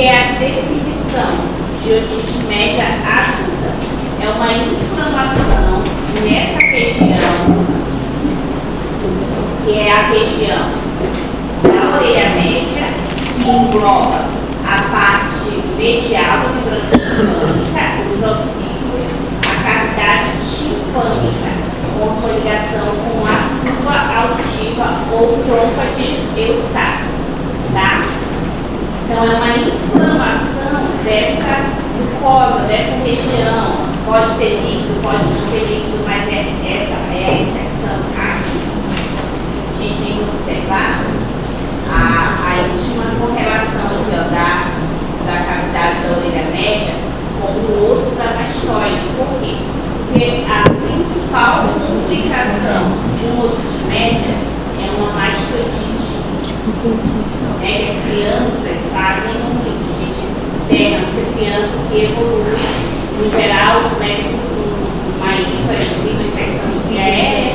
é a definição de otite média aguda? É uma inflamação nessa região, que é a região da orelha média, que engloba a parte medial da membrana timpânica, os ossículos, a cavidade timpânica, com sua ligação com a tuba auditiva ou trompa de Eustáquio, tá? Então, é uma inflamação dessa mucosa, dessa região. Pode ter líquido, pode não ter líquido, mas essa é a infecção aqui. A gente tem que observar a íntima correlação aqui, ó, da cavidade da orelha média com o osso da mastoide. Por quê? Porque a principal complicação de uma otite média é uma mastoidite. As crianças fazem muito, a gente tem muita criança que evolui, no geral, começa com uma IPA, uma infecção de via aérea,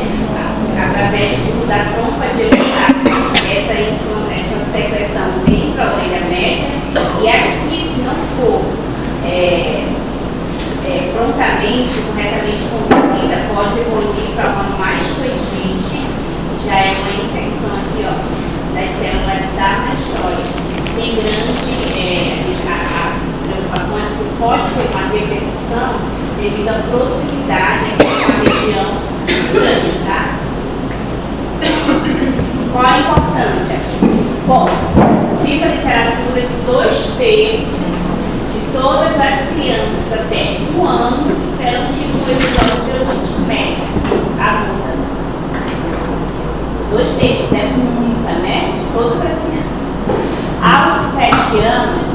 através da trompa de Eustáquio. Essa secreção vem para a orelha média, e aqui, se não for prontamente, corretamente conduzida, pode evoluir para uma mastoidite, já é uma infecção aqui, ó, das células da mastoide. Tem grande, a preocupação é que pode ter uma repercussão devido à proximidade com a região crânio, tá? Qual a importância? Bom, diz a literatura que 2/3 de todas as crianças até 1 ano terão tido um episódio de otite média aguda. 2/3 é muita, né? De todas as crianças. Aos 7 anos,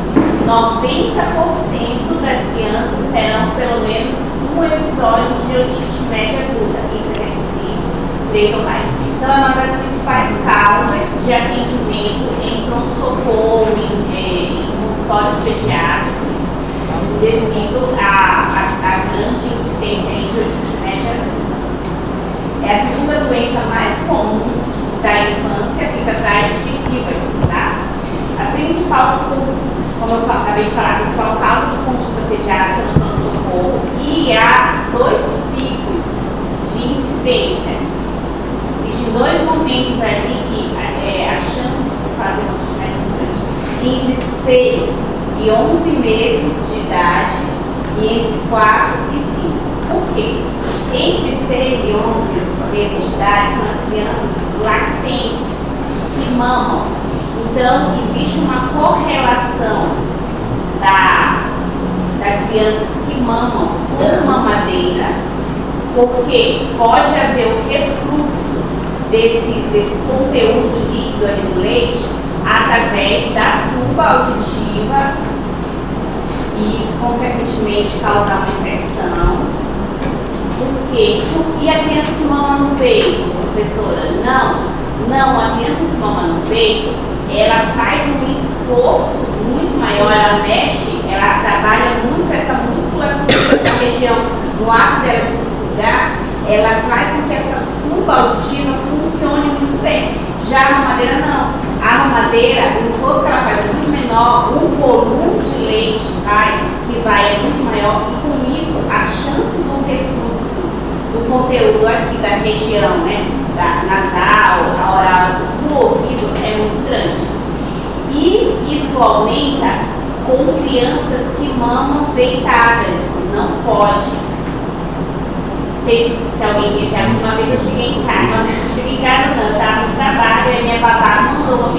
90% das crianças terão pelo menos um episódio de otite média aguda, em 75, 3 ou mais. Então, é uma das principais causas de atendimento em pronto-socorro, em consultórios pediátricos, devido à grande incidência de otite média aguda. É a segunda doença mais comum da infância, fica atrás de Pívaris, tá? A principal, como eu acabei de falar, a principal causa de consulta pediátrica no pronto-socorro, e há 2 picos de incidência. Existem 2 momentos ali que a chance de se fazer uma otite média é grande. Entre 6 e 11 meses de idade e entre 4 e 5. Por quê? Entre 6 e 11 meses de idade são as crianças lactentes que mamam. Então, existe uma correlação das crianças que mamam por mamadeira, porque pode haver o refluxo desse conteúdo líquido ali no leite através da tuba auditiva, e isso, consequentemente, causar uma infecção. Por quê? E a criança que mama no peito, professora? Não, a criança que mama no peito, ela faz um esforço muito maior, ela mexe, ela trabalha muito essa musculatura da região, no ato dela de sugar, ela faz com que essa tuba auditiva funcione muito bem. Já a mamadeira não. A mamadeira, o esforço que ela faz é muito menor, o volume de leite que vai é muito maior, e com isso a chance do refluxo do conteúdo aqui da região, né, da nasal, a oral, do ouvido é muito grande. E isso aumenta com crianças que mamam deitadas, não pode. Não sei se alguém quiser. Uma vez eu cheguei em casa, não, eu estava no trabalho, e a minha babá mandou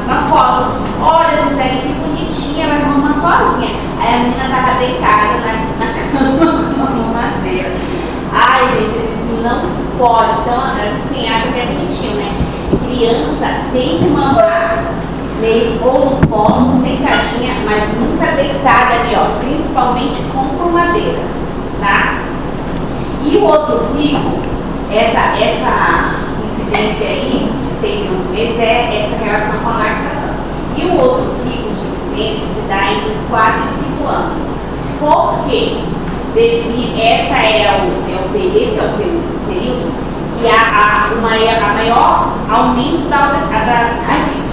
uma foto. Olha, Gisele, que bonitinha, ela mama sozinha. Aí a menina estava deitada na cama com a mamadeira. Ai, gente, eu disse, não pode. Então, assim, acha que é bonitinho, né? Criança tem que mamar, né? Ou no colo, sentadinha, mas nunca deitada ali, ó, principalmente com mamadeira, tá? E o outro pico, essa incidência aí de 6 e 11 meses é essa relação com a lactação. E o outro pico de incidência se dá entre os 4 e 5 anos. Por quê? Esse é o período que há o maior aumento da ardite.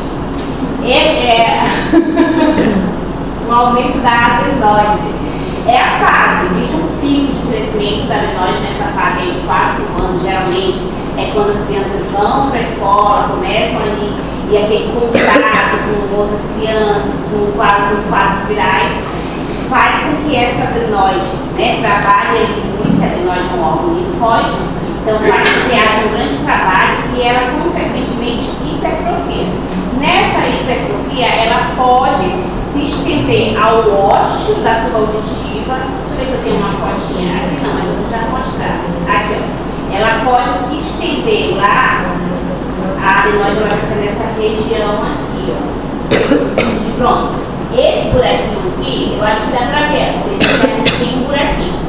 aumento da adenoide. É a fase, existe um pico de crescimento da adenoide nessa fase aí de 4, 5 anos, geralmente é quando as crianças vão para a escola, começam ali, e aquele contato com outras crianças, com os quadros virais, faz com que essa adenoide, né, trabalhe ali muito. A adenoide é um órgão linfóide, então faz com que haja um grande trabalho e ela, consequentemente, hipertrofia. Nessa hipertrofia, ela pode se estender ao ósseo da tuba auditiva. Deixa eu ver se eu tenho uma fotinha aqui, não, mas eu vou já mostrar. Aqui, ó. Ela pode se estender lá, a adenoide vai ficar nessa região aqui, ó. Pronto. Esse buraquinho aqui, eu acho que dá pra ver, vocês veem que tem um buraquinho.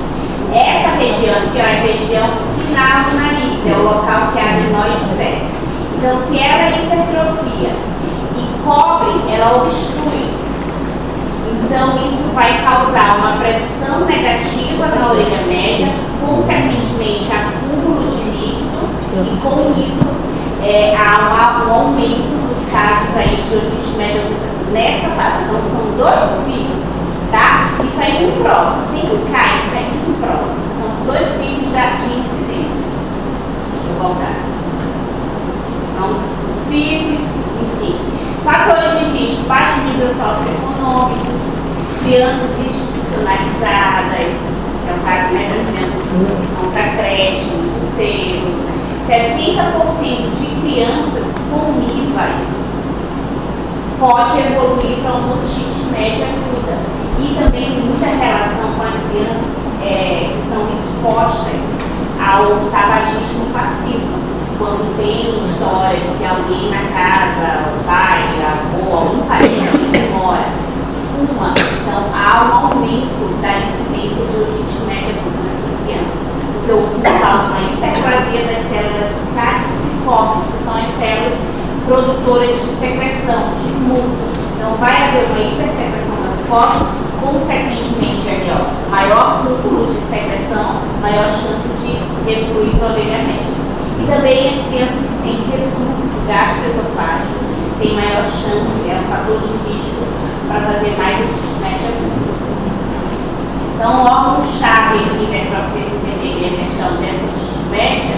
Essa região aqui, ó, é a região final do nariz, é o local que a adenoide cresce. Então, se ela hipertrofia e cobre, ela obstrui. Então, isso vai causar uma pressão negativa na orelha média, consequentemente, acúmulo de líquido, e com isso, há um aumento dos casos aí de otite média aguda nessa fase. Então, são 2 picos, tá? Isso aí em prova, sempre cai, isso aí em prova. São os 2 picos de incidência. Deixa eu voltar. Então, os picos, enfim. Fatores de risco: baixo nível socioeconômico, crianças institucionalizadas, que é o caso, né, das crianças que vão para a creche muito cedo. 60% de crianças coníveis pode evoluir para uma otite média aguda. E também tem muita relação com as crianças que são expostas ao tabagismo passivo. Quando tem história de que alguém na casa, o pai, a avó, algum parente que mora, fuma, então há um aumento da incidência de otite média aguda nessas crianças. Então, o fumo causa uma hiperplasia das células caliciformes, que são as células produtoras de secreção, de muco. Então, vai haver uma hipersecreção da mucosa, consequentemente, ali, ó, maior cúmulo de secreção, maior chance de refluir para a orelha média. E também as crianças que têm refluxo gastroesofágico têm maior chance, é um fator de risco para fazer mais otite média aguda. Então, o órgão-chave aqui, né, para vocês entenderem a questão dessa otite média,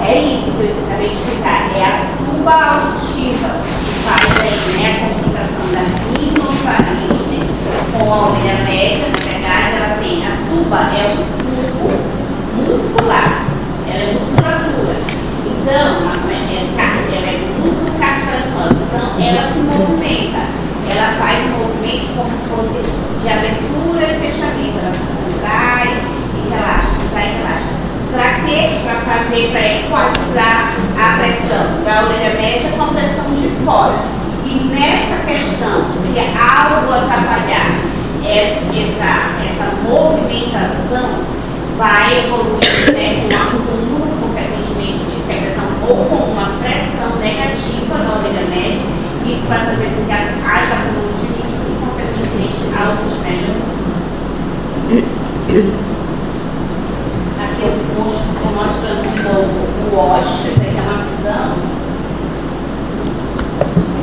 é isso que eu acabei de explicar, é a tuba auditiva, que faz aí, né, a comunicação da rinofaringe com a orelha média. Na verdade, ela tem, a tuba é um tubo muscular, ela é musculatura. Então, ela é músculo cartilaginoso, então ela se movimenta, ela faz um movimento como se fosse de abertura e fechamento, ela se contrai e relaxa, contrai e relaxa. Para quê? Para fazer, para equalizar a pressão da orelha média com a pressão de fora. E nessa questão, se algo atrapalhar essa movimentação, vai evoluir, né, com um acúmulo, consequentemente, de secreção ou com uma pressão negativa na orelha média. E isso vai fazer com que haja acúmulo de líquido e, consequentemente, a otite média. Aqui eu estou mostrando de novo o ósseo. Isso aqui é uma visão,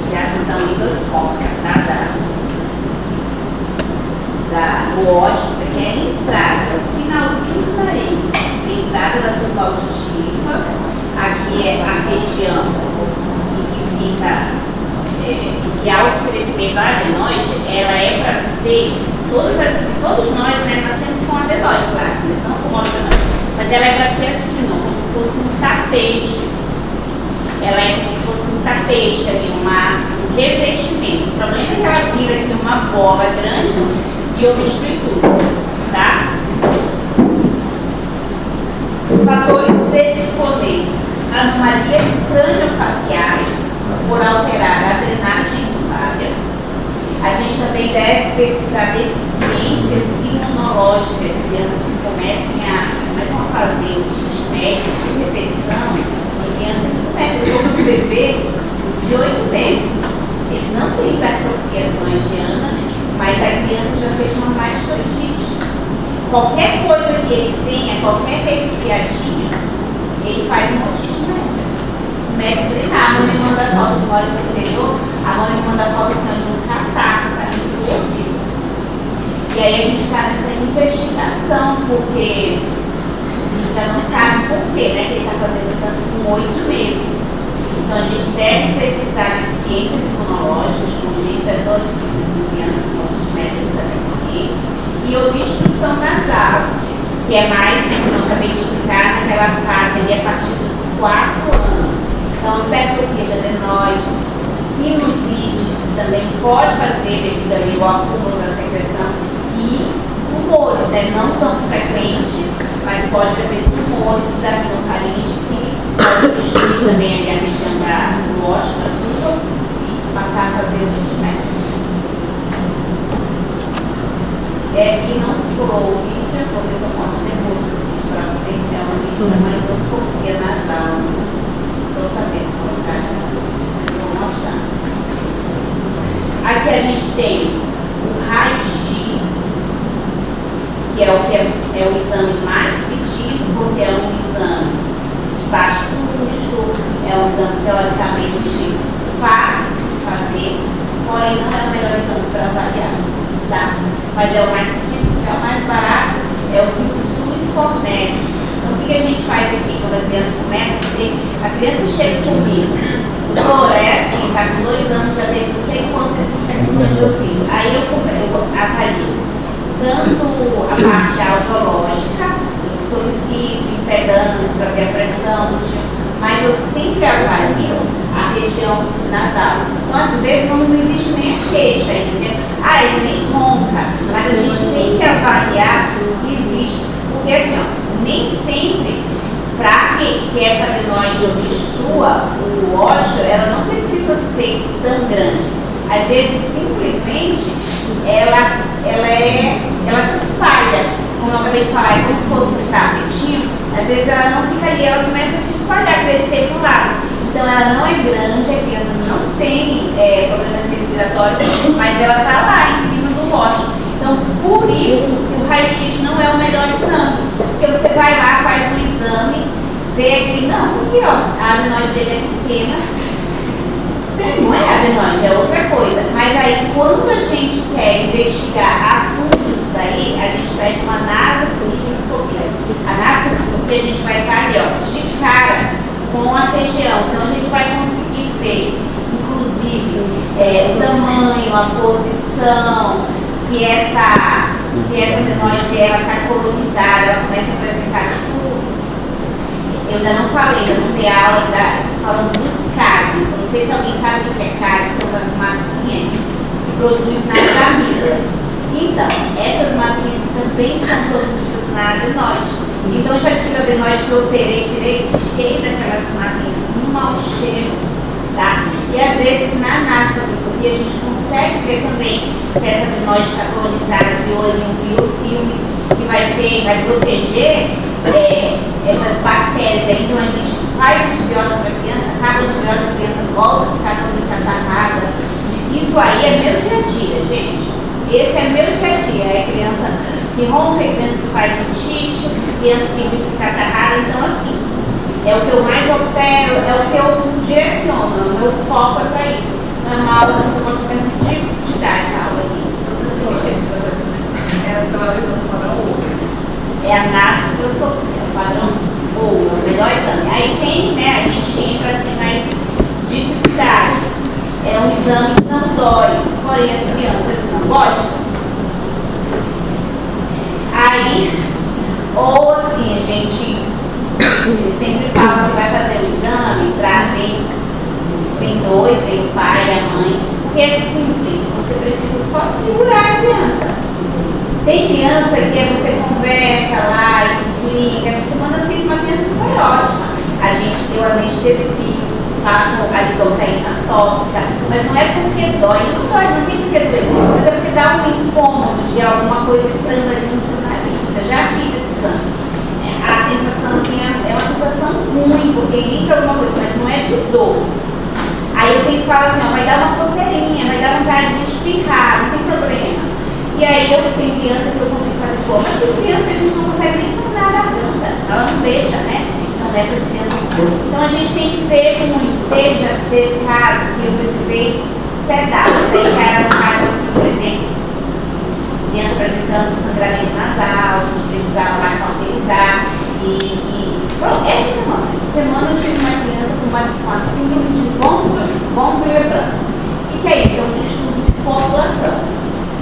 que é a visão endoscópica, tá? O ósseo. Isso aqui é a entrada, o finalzinho do nariz, a entrada da tuba auditiva. Aqui é a região em que fica, que há o crescimento da adenoide. Ela é para ser, todos nós, né, nascemos com adenoide lá, não com adenoide. Mas ela é para ser assim, como se fosse um tapete. Ela é como se fosse um tapete ali, um revestimento. O problema é que ela vira aqui uma bola grande e obstrui tudo, tá? Fatores predisponentes: anomalias craniofaciais, por alterar a drenagem urinária. A gente também deve pesquisar deficiências imunológicas, crianças que começam a fazer otite média de repetição, em criança que começa, eu estou com um bebê de 8 meses, ele não tem hipertrofia glandiana, mas a criança já fez uma mastoidite. Qualquer coisa que ele tenha, qualquer resfriadinho, ele faz uma otite média. Começa a treinar. A mãe me manda foto do mora no interior, a mãe me manda foto assim, de um catarro saindo do ouvido. aí a gente está nessa investigação, porque a gente ainda não sabe por quê, né? Que ele está fazendo tanto com 8 meses. Então a gente deve precisar de ciências imunológicas, congênitas ou adquiridas em crianças com autismo também, e obstrução nasal, que é mais, como eu acabei de explicar, naquela fase ali a partir dos 4 anos. Então, hipertrofia de adenoide, sinusites também pode fazer devido ali ao acúmulo da secreção, e tumores, não tão frequente, mas pode haver tumores da rinofaringe que pode obstruir também ali a região do ósseo, da tuba, e passar a fazer o gengimético. E não pulou o vídeo, vou ver se eu mostro depois esse vídeo para vocês, é uma vídeo de endoscopia nasal. Estou sabendo colocar, vou mostrar. Aqui a gente tem o raio-x, que é o exame mais pedido, porque é um exame de baixo custo, é um exame teoricamente fácil de se fazer, porém não é o melhor exame para avaliar, tá? Mas é o mais pedido, porque é o mais barato, é o que o SUS fornece. Então o que a gente faz aqui quando a criança começa a ter, a criança chega comigo, floresce, está com 2 anos, já teve não sei quantas infecções de ouvido. Aí eu avalio tanto a parte audiológica, eu solicito impedância para ver a pressão, mas eu sempre avalio a região nasal. Então, às vezes, não existe nem a queixa, entendeu? Ele nem ronca, mas a gente tem que avaliar se existe, porque assim, nem sempre, para que essa adenoide obstrua o ósseo, ela não precisa ser tão grande. Às vezes, simplesmente, ela se espalha, como eu acabei de falar, é como se fosse um tapetinho. Às vezes ela não fica ali, ela começa a se espalhar, crescer para o lado. Então ela não é grande, a criança não tem problemas respiratórios, mas ela está lá em cima do ósseo. Então por isso o raio-x não é o melhor exame, porque você vai lá, faz um exame, vê aqui, não, porque a adenoide dele é pequena, não é adenoide, é outra coisa. Mas aí quando a gente quer investigar a fundo isso daí, a gente faz uma nasofiloscopia. A nasofiloscopia a gente vai fazer de cara com a região, então a gente vai conseguir ver, inclusive, o tamanho, a posição, se essa adenoide está colonizada, ela começa a apresentar tudo. Eu ainda não falei, ainda não dei aula falando dos cásios. Eu não sei se alguém sabe o que é cásio, são as massinhas que produz nas amígdalas. Então, essas massinhas também são produzidas na adenoide. Então, eu já tive a adenoide que eu operei, tirei cheio daquelas massinhas, um mau cheiro, tá? E às vezes na nasofiloscopia a gente consegue ver também se essa adenoide está colonizada pelo biofilme, que vai proteger essas bactérias aí. Então a gente faz antibiótico para a criança, acaba o antibiótico, a criança volta a ficar toda catarrada. Isso aí é meu dia a dia, gente. Esse é meu dia a dia. É criança que ronca, é criança que faz otite, criança que fica catarrada. Então assim, é o que eu mais opero, é o que eu direciono, o meu foco é para isso. Não é uma aula assim que eu gosto mesmo de dar essa aula aqui. Não sei se você é a nasofiloscopia, o padrão ou o melhor exame. Aí tem, né, a gente entra assim nas dificuldades. É um exame que não dói, porém as crianças não gostam. Aí, ou assim, a gente sempre fala, você vai fazer o exame para ver, vem 2, vem o pai e a mãe, porque é simples, você precisa só segurar a criança. Tem criança que você conversa lá, explica. Essa semana eu fiz uma criança que foi ótima. A gente deu anestesia, passou a lidocaína tópica, mas não é porque dói, não dói, não tem porque doer, mas é porque dá um incômodo de alguma coisa entrando ali no seu nariz. Eu já fiz esse exame. A sensação assim, é uma sensação ruim, porque entra alguma coisa, mas não é de dor. Aí eu sempre falo assim, vai dar uma coceirinha, vai dar vontade de espirrar, não tem problema. E aí eu tenho criança que eu consigo fazer de boa, mas tem criança que a gente não consegue nem furar a garganta, ela não deixa, né? Então dessas crianças. Então a gente tem que ver muito. Teve caso que eu precisei sedar, já era um caso assim, por exemplo, criança apresentando chama síndrome de von Willebrand. O que é isso? É um distúrbio de coagulação.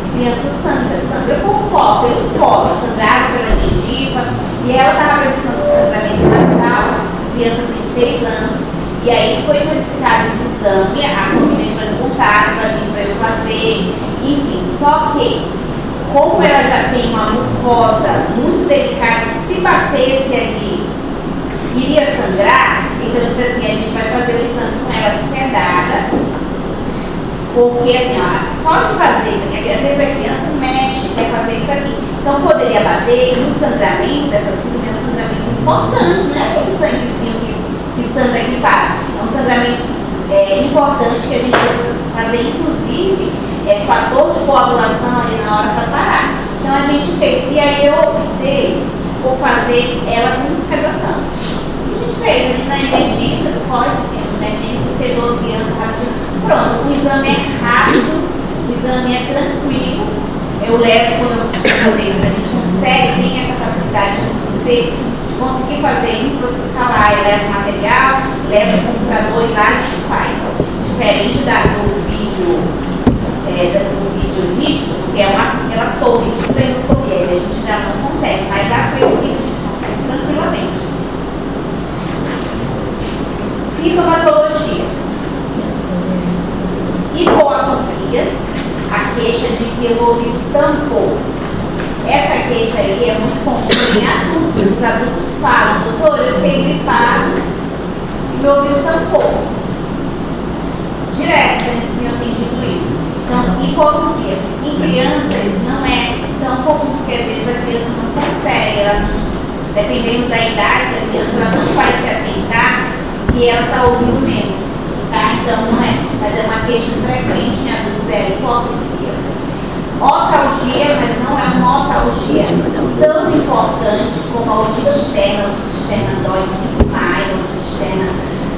A criança sangra por pó, pelos poros, sangrava pela gengiva, e ela estava apresentando sangramento nasal, a criança tem 6 anos, e aí foi solicitado esse exame, a família entrou em contato para a gente para eu fazer, enfim, só que, como ela já tem uma mucosa muito delicada, se batesse ali, iria sangrar, então eu disse assim, a gente vai fazer o exame com ela sedada, porque assim, ó, só de fazer isso aqui, às vezes a criança mexe, quer fazer isso aqui, então poderia bater no sangramento, essa síndrome é um sangramento importante, não é aquele sanguezinho que sangra aqui para, é um sangramento importante que a gente precisa fazer, inclusive, fator de coagulação ali na hora para parar. Então a gente fez, e aí eu optei por fazer ela com sedação. A gente fez ali na emergência do código, emergência, sedou a criança rapidinho. Pronto, o exame é rápido, o exame é tranquilo. Eu levo, quando eu fazer isso, a gente consegue, tem essa facilidade de conseguir fazer indo para o hospital lá, eu levo material, levo o computador e lá a gente faz. Diferente do vídeo rígido, que é aquela torre de endoscopia, a gente já não consegue, mas a flexível a gente consegue tranquilamente. Sintomatologia. Hipoacusia, a queixa de que o ouvido tampou. Essa queixa aí é muito comum em adultos. Os adultos falam, doutor, eu fiquei gripado e meu ouvido tampou. Direto, eu tenho dito isso. Então, hipoacusia. Em crianças não é tão comum, porque às vezes a criança não consegue, ela não, dependendo da idade, a criança ela não vai se atentar e ela está ouvindo menos. Tá? Então não é, mas é uma queixa frequente em adultos, é a hipoacusia. Otalgia, mas não é uma otalgia tão importante como a otite externa. A otite externa dói muito mais, a otite externa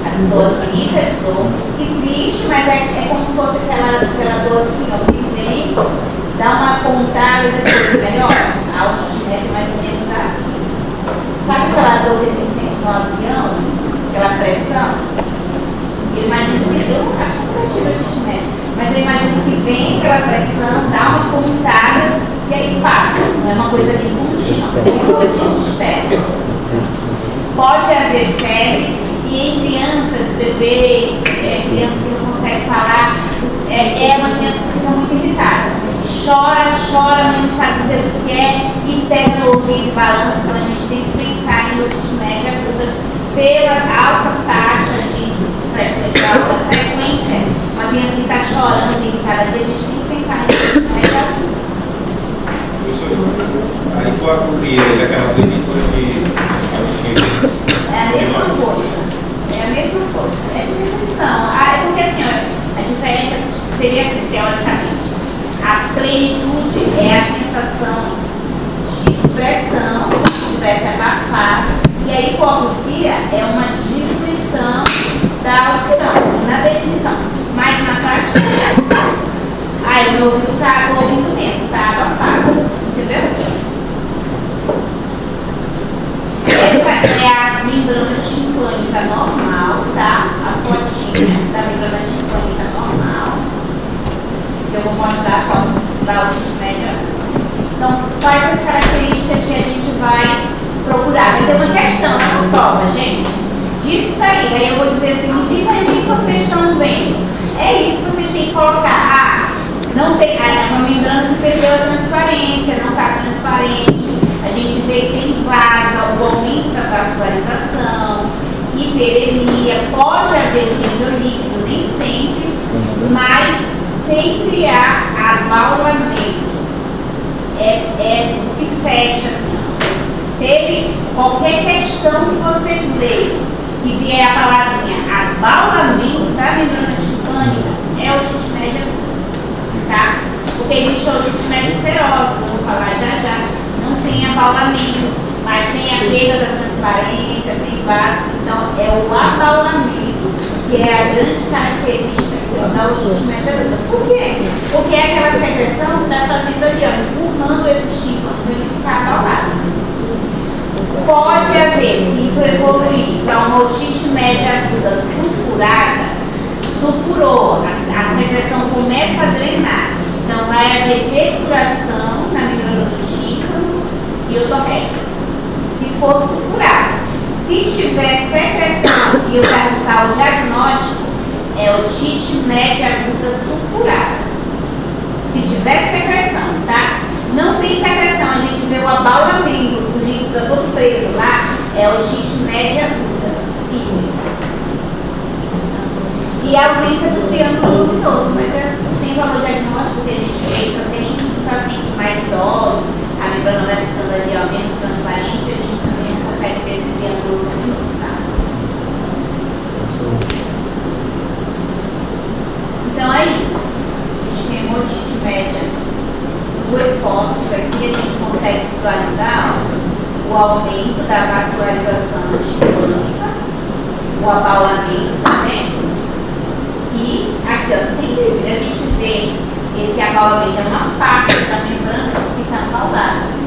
a pessoa grita de dor. Existe, mas é como se fosse aquela dor assim, ó, que vem, dá uma pontada e depois melhor. A otite média é mais ou menos assim. Sabe aquela dor que a gente sente no avião? Aquela pressão? Eu imagino que eu acho que não tive otite média, mas eu imagino que vem aquela pressão, dá uma pontada e aí passa. Não é uma coisa bem contínua, como a gente espera. Pode haver febre e em crianças, bebês, crianças que não conseguem falar, é uma criança que fica muito irritada. Chora, não sabe dizer o que é e pega no ouvido e balança. Então a gente tem que pensar em otite média aguda pela alta taxa de alta frequência. Uma criança que está chorando irritada ali, a gente tem que pensar em otite média aguda. A hipoacusia é aquela prefeitura que a gente... É a mesma coisa. É a mesma coisa. É de definição. É porque assim, ó, a diferença seria assim, teoricamente. A plenitude é a sensação de pressão, se estivesse abafado, e a hipoacusia é uma diminuição da audição, na definição. Mas na prática, o meu ouvido está ouvindo menos, está abafado, entendeu? Essa é a membrana timpânica normal, tá? A fotinha da membrana timpânica normal. Eu vou mostrar qual da otite média. Então, quais as características que a gente vai procurar? Vai ter uma questão na prova, gente. Disso daí. Aí eu vou dizer assim, me diz aí o que vocês estão vendo. É isso que vocês têm que colocar. Não tem, uma membrana que perdeu a transparência, não está transparente. A gente vê que tem vaso, o aumento da vascularização, hiperemia, pode haver nível líquido, nem sempre, mas sempre há avaulamento. O que fecha assim. Teve qualquer questão que vocês leiam, que vier a palavrinha avaulamento da membrana timpânica, é otite média, tá? Porque existe a otite média serosa, que eu vou falar já. Não tem avaulamento, mas tem a perda da transparência, tem vasos, então é o avaulamento que é a grande característica da otite média aguda. Por quê? Porque é aquela secreção que está fazendo ali, ó, empurrando esse tímpano para ele ficar avaulado. Pode haver, se isso evoluir para uma otite média aguda sulfurante, supurada, supurou, a secreção começa a drenar. Então vai haver perfuração na membrana do tímpano e otorreta, se for supurado. Se tiver secreção e eu perguntar o diagnóstico, é otite média aguda supurada. Se tiver secreção, tá? Não tem secreção, a gente vê o abaulamento, o líquido está todo preso lá, é otite média aguda, simples. E a ausência do triângulo luminoso, mas sem valor diagnóstico que a gente fez, só tem pacientes mais idosos, a membrana vai ficando ali ó, menos transparente, a gente também não consegue ter esse triângulo luminoso, tá? Então aí, a gente tem uma otite média, duas fotos, aqui a gente consegue visualizar ó, o aumento da vascularização tímpanica, o abaulamento, tá vendo? E aqui, ó, sem dúvida, a gente vê esse abaulamento, é uma parte da membrana que fica abaulada.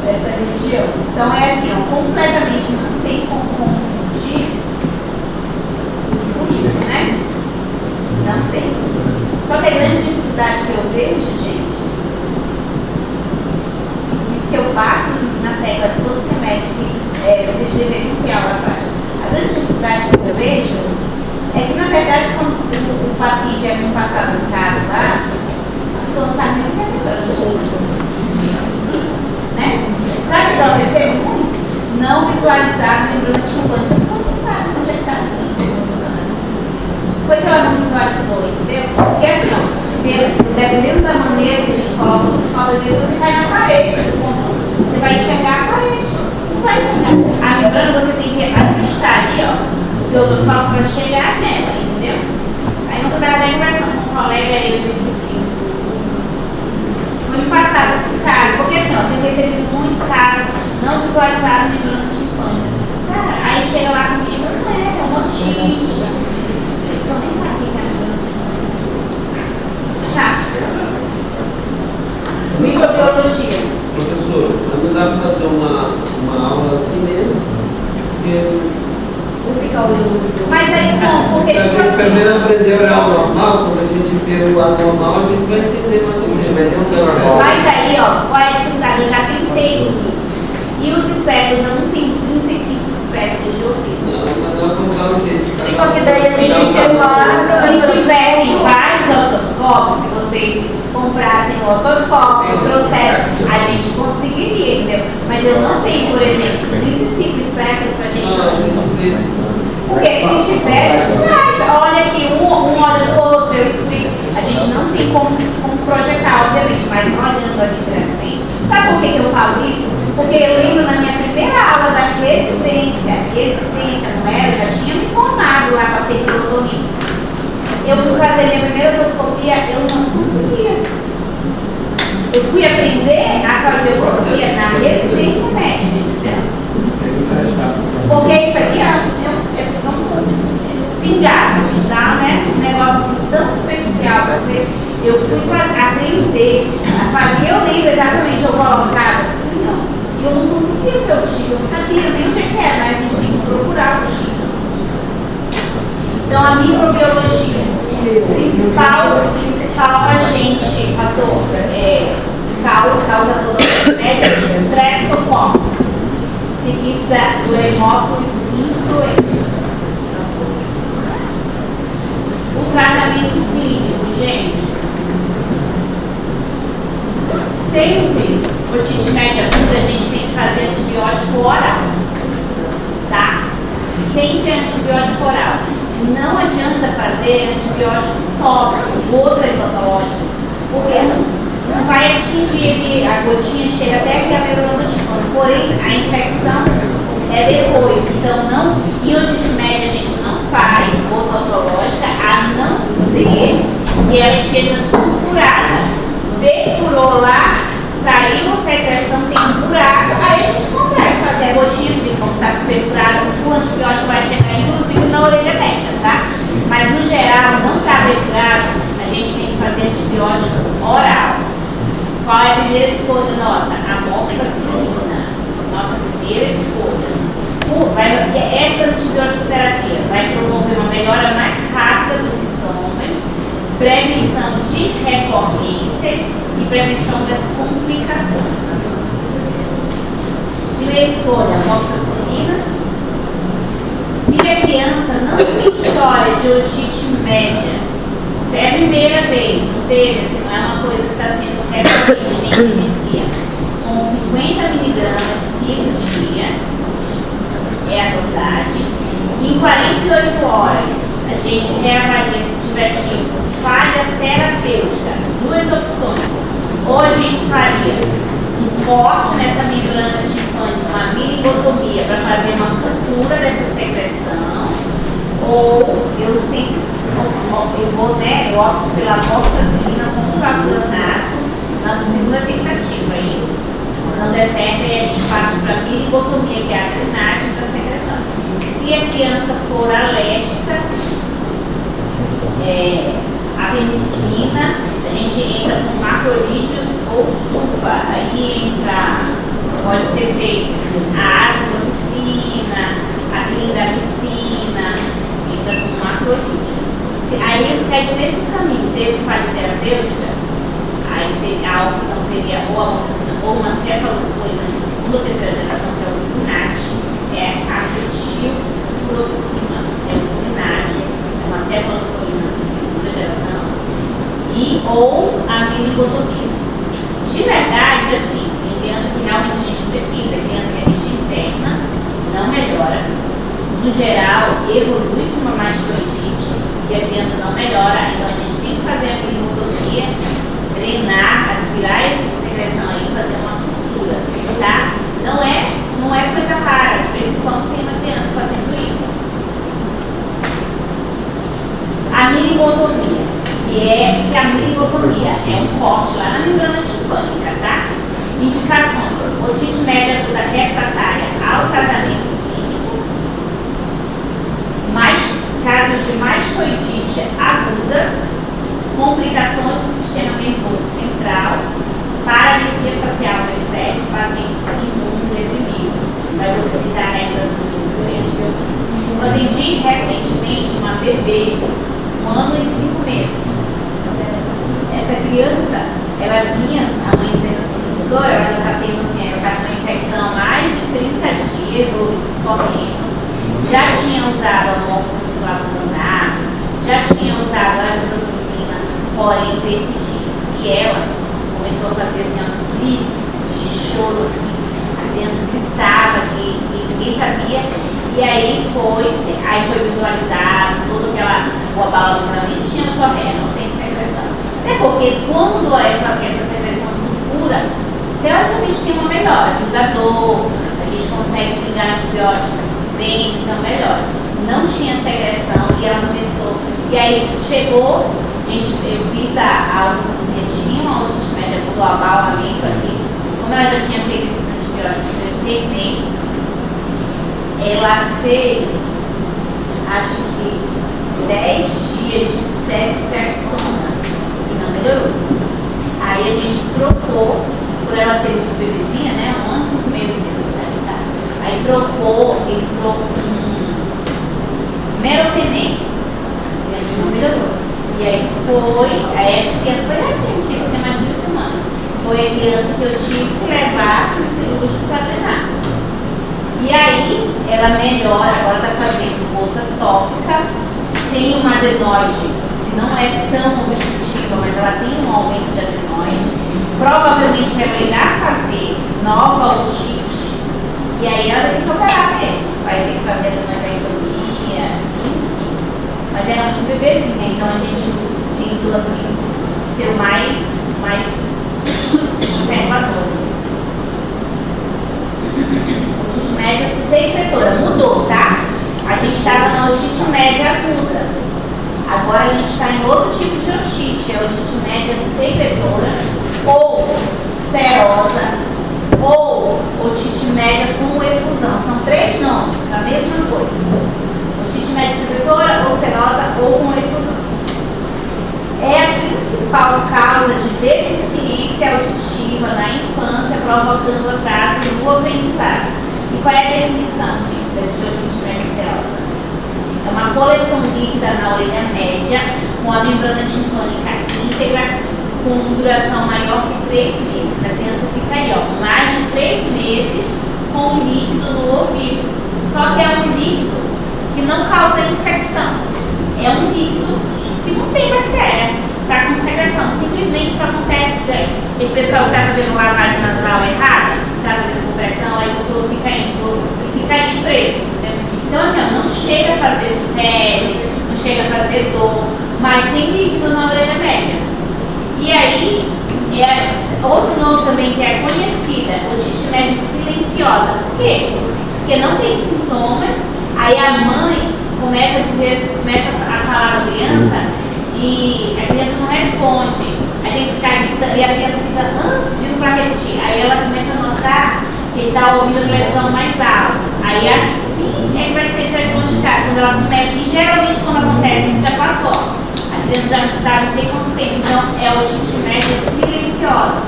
Essa região. Então é assim, ó, completamente não tem como confundir com isso, né? Não tem. Só que a grande dificuldade que eu vejo, gente, isso que eu bato na tecla de todo semestre, que vocês deveriam ter aula prática. A grande dificuldade que eu vejo é que, na verdade, quando o paciente é muito passado no caso lá, a pessoa não sabe nem o que é membrana do tímpano. Né? Sabe o que aconteceu muito? Não visualizar a membrana tímpana. A pessoa não sabe onde é que está a membrana tímpana. Por que ela não visualizou, entendeu? Porque assim, ó, dependendo da maneira que a gente coloca o otoscópio, às vezes você cai na parede do conjunto. Você vai enxergar a parede. Não vai enxergar. A membrana você tem que ajustar ali, ó. O seu otoscópio vai chegar nela, entendeu? Aí não estava até conversando com um colega e eu disse assim, foi passado esse caso, porque assim, ó, eu recebi muitos casos não visualizaram a membrana tímpana. Cara, aí chega lá comigo, não é uma otite. Eu nem sabia que era membrana tímpana. Chato. Microbiologia. Professor, não dá para fazer uma aula aqui mesmo? Porque Vou ficar olhando. Mas aí não, porque tipo a gente assim. primeiro aprender oral normal, quando a gente vê o anormal, a gente vai entender mais ou menos. Mas aí, ó, qual é a dificuldade? Eu já pensei nisso. E os espectros, eu não tenho 35 espectros de ouvido. Não, vamos dar um jeito. Porque daí a gente separa. Se tivessem vários otoscópios, se vocês comprassem o otoscópio, trouxessem, a gente conseguiria, entendeu? Mas eu não tenho, por exemplo, 35 espectros pra gente ouvir. Porque se tiver, a gente traz. Olha aqui, um olha do outro, eu explico. A gente não tem como projetar, obviamente, mas olhando aqui diretamente. Sabe por que eu falo isso? Porque eu lembro na minha primeira aula da residência não era, eu já tinha me formado lá, passei por otorrino. Eu fui fazer minha primeira otoscopia, eu não conseguia. Eu fui aprender a fazer otoscopia na residência médica, entendeu? Porque isso aqui é pingado, a gente dá, né, um negócio assim tão superficial, porque eu fui aprender a fazer, eu lembro exatamente, eu colocava assim, ó, e eu não conseguia ver os tipos, eu não sabia nem onde é que era, mas a gente tem que procurar os tipos. Então a microbiologia, principal agente causador é de Streptococcus, seguido do Haemophilus influenza. O tratamento clínico, gente, sempre otite média aguda a gente tem que fazer antibiótico oral, tá? Sempre antibiótico oral. Não adianta fazer antibiótico tópico, outras otológicas, porque não vai atingir a gotinha, chega até aqui a membrana do tímpano, porém a infecção é depois. Então, não, em otite média a gente não faz outra otológica, a não ser que ela esteja supurada. Perfurou lá, saiu a secreção, tem um buraco, aí a gente consegue fazer a gotinha, porque como está perfurado, o antibiótico vai chegar inclusive na orelha média, tá? Mas no geral, não está perfurado, a gente tem que fazer antibiótico oral. Qual é a primeira escolha nossa? Amoxicilina. Nossa primeira escolha. Essa teve, assim, não é uma coisa que está sendo repetida, a gente inicia com 50 miligramas por dia, é a dosagem. Em 48 horas, a gente reavalia se tiver tido falha terapêutica. Duas opções. Ou a gente faria um corte nessa membrana timpânica, uma minigotomia para fazer uma cultura dessa secreção, ou eu sempre eu opto pela moxicilina com clavulanato, nossa segunda tentativa aí. Se não der certo, aí a gente parte para a minigotomia, que é a drenagem da secreção. Se a criança for alérgica, a penicilina, a gente entra com macrolídeos ou sulfa, aí pode ser feito a azitromicina, a clindamicina, entra com macrolídeo. Aí ele segue nesse caminho, teve falha terapêutica, aí a opção seria ou a moxicilina ou uma cefalosporina de segunda ou terceira geração, que é o Zinat, é acetilproxima, é o Zinat, é uma cefalosporina de segunda geração, ou a minigotomia. De verdade, assim, em criança que realmente a gente precisa, criança que a gente interna, não melhora. No geral, evolui com uma mastoidite e a criança não melhora, então a gente tem que fazer a minigotomia, drenar, aspirar essa secreção aí, fazer uma cultura, tá? Não é coisa rara, de vez em quando tem uma criança fazendo isso. A minigotomia, que a minigotomia é um corte lá na membrana timpânica, tá? Indicações: otite média aguda refratária ao tratamento clínico, casos de mastoidite aguda, complicações do sistema nervoso central, paralisia facial periférica, pacientes imunodeprimidos, vai possibilitar a realização de um colégio. Eu atendi recentemente uma bebê, 1 ano e 5 meses. Essa criança, ela vinha, a mãe dizendo assim, doutora, ela já está tendo assim, ela está com uma infecção há mais de 30 dias, ou escorrendo, já tinha usado a moxicilina, já tinha usado a azitromicina, porém persistia. E ela começou a fazer assim, crises de choro, assim, a criança gritava que ninguém sabia, e aí foi visualizado todo o abalo do tinha correndo, não tem secreção. Até porque quando essa secreção se cura, teoricamente tem uma melhora, vindo da dor, a gente consegue ligar antibiótico bem, então melhora. Não tinha secreção e ela começou. E aí chegou, eu fiz a autossujetinha, uma otite média do abalamento aqui. Como ela já tinha feito esses antibióticos, eu treinei. Ela fez, acho que 10 dias de ceftriaxona e não melhorou. Aí a gente trocou, por ela ser muito bebezinha, né? 1 ano e 5 meses de idade. Aí entrou com meropenem, e assim não melhorou. E aí essa criança foi recente, isso tem mais de 2 semanas. Foi a criança que eu tive que levar para o cirúrgico para treinar. E aí ela melhora, agora está fazendo gota tópica, tem uma adenoide que não é tão obstrutiva, mas ela tem um aumento de adenoide. Provavelmente ela irá fazer nova otite, e aí ela tem que operar mesmo, vai ter que fazer uma adenoidectomia, enfim. Mas era muito bebezinha, então a gente tentou assim, ser o mais conservador. Otite média secretora, mudou, tá? A gente estava na otite média aguda. Agora a gente está em outro tipo de otite, é a otite média secretora, ou serosa, ou otite média com efusão. São 3 nomes, a mesma coisa. Otite média secretora, ou serosa, ou com efusão. É a principal causa de deficiência auditiva na infância, provocando atraso no aprendizado. E qual é a definição de otite média serosa? É uma coleção líquida na orelha média, com a membrana timpânica íntegra, com duração maior que 3 meses. A criança fica aí, ó, mais de 3 meses com líquido no ouvido. Só que é um líquido que não causa infecção. É um líquido que não tem bactéria. está com secreção. Simplesmente isso acontece que o pessoal está fazendo lavagem nasal errada, está fazendo compressão, aí o soro fica indo preso. Entendeu? Então, assim, ó, não chega a fazer febre, não chega a fazer dor, mas tem líquido na orelha média. E aí, outro nome também que é conhecida, otite média silenciosa. Por quê? Porque não tem sintomas, aí a mãe começa a falar com a criança e a criança não responde. Aí tem que ficar gritando, e a criança fica pedindo para repetir. Aí ela começa a notar que ele está ouvindo a televisão mais alto. Aí assim é que vai ser diagnosticado. Quando ela começa, e geralmente quando acontece, isso já passou. A criança já não está não sei quanto tempo. Então é otite média silenciosa.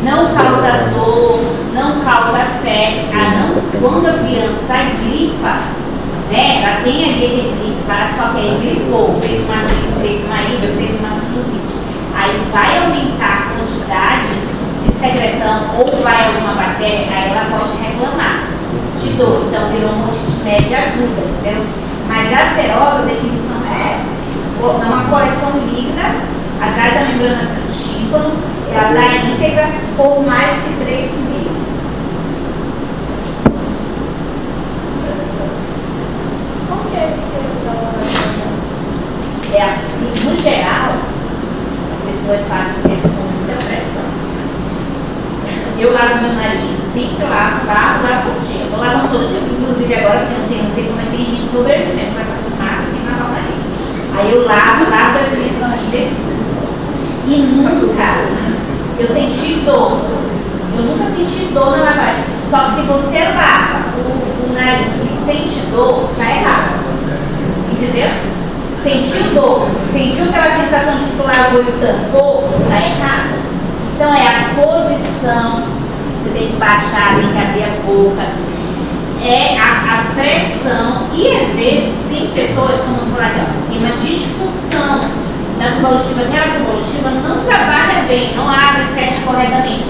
Não causa dor, não causa febre. Quando a criança gripa, né, ela tem ali aquele gripe, só que aí gripou, fez uma íris, fez uma sinusite. Aí vai aumentar a quantidade de secreção ou vai alguma bactéria, aí ela pode reclamar de dor. Então virou uma otite média aguda, entendeu? Mas a serosa, a definição é essa. É uma coleção líquida atrás da membrana do tímpano, ela dá íntegra por mais que 3 meses. Como que é esse tempo da hora? No geral, as pessoas fazem isso com muita pressão. Eu lavo meu nariz, sempre lavo todo dia. Eu vou lavando todo dia, inclusive agora que eu não sei como é que tem gente sobrevivendo com essa fumaça sem lavar o nariz. Aí eu lavo das minhas filhas e nunca eu senti dor. Eu nunca senti dor na lavagem. Só que se você lava o nariz e sente dor, tá errado. Entendeu? Sentiu dor, sentiu aquela sensação de que tu lavou e tampou, tá errado. Então é a posição, você tem que baixar, tem que abrir a boca, é a pressão, e às vezes tem pessoas, como eu falei, tem uma disfunção da tuba que a tuba não trabalha bem, não abre e fecha corretamente.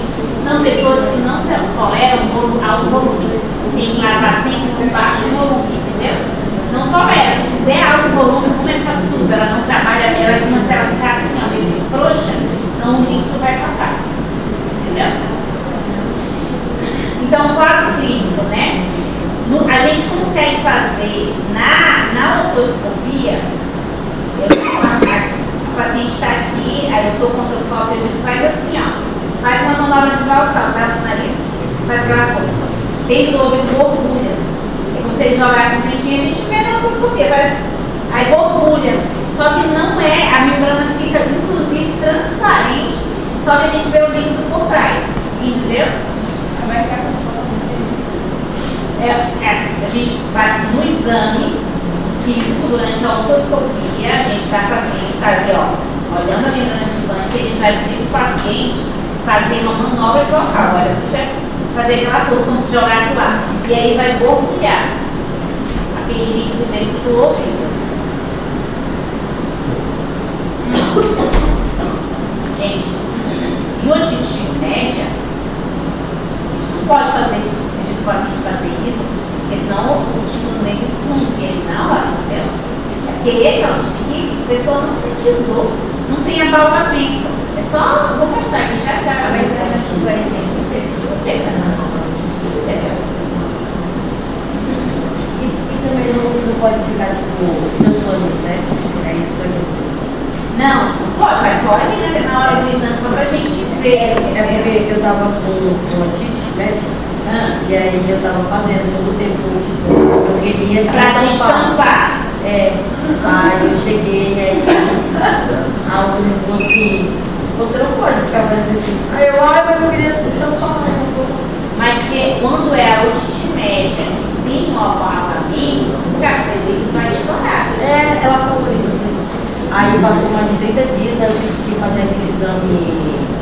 São pessoas que não toleram alto volume, tem que lavar sempre com baixo volume, entendeu? Não tolera. Se fizer alto volume, como essa tuba ela não trabalha, ela começa a ficar assim, ó, meio frouxa, então o líquido vai passar. Entendeu? Então, quadro clínico, né? A gente consegue fazer na otoscopia, o paciente está aqui, aí eu estou com o otoscópio, eu digo, faz assim, ó, faz uma manobra de valsal, tá no nariz, faz aquela coisa. Dentro do ouvido borbulha. É como se ele jogasse um dentinho, a gente vê na otoscopia, aí borbulha. Só que não é, a membrana fica inclusive transparente, só que a gente vê o líquido por trás, entendeu? Vai ficar a gente vai no exame físico durante a otoscopia, a gente está fazendo, tá ali, ó, olhando a membrana chibante, a gente vai pedir para o paciente fazer uma manobra de valsal, olha, fazer aquela força como se jogasse lá, e aí vai borbulhar aquele líquido dentro do ouvido. Gente, no otite média, a gente não pode fazer, pedir para o paciente fazer isso, porque senão o estímulo nem ele na hora, entendeu? É porque esse otite aqui, a pessoa não sentiu dor, não tem abalamento. É só, vou mostrar aqui já, mas a gente vai entender, entendeu? E também não pode ficar, tipo, tampando, né? É isso aí. Não, pode, mas só assim, né, na hora do exame, só pra gente ver. É porque eu tava com otite médica, e aí eu tava fazendo todo o tempo, tipo, eu queria Pra destampar. Aí eu cheguei, aí a aluna falou assim, você não pode ficar fazendo isso. Aí eu, mas eu queria se estampar. Mas quando é a otite média, que tem um abalamento, se você vai estourar. Ela falou isso. Aí passou mais de 30 dias, aí eu tive que fazer aquele exame.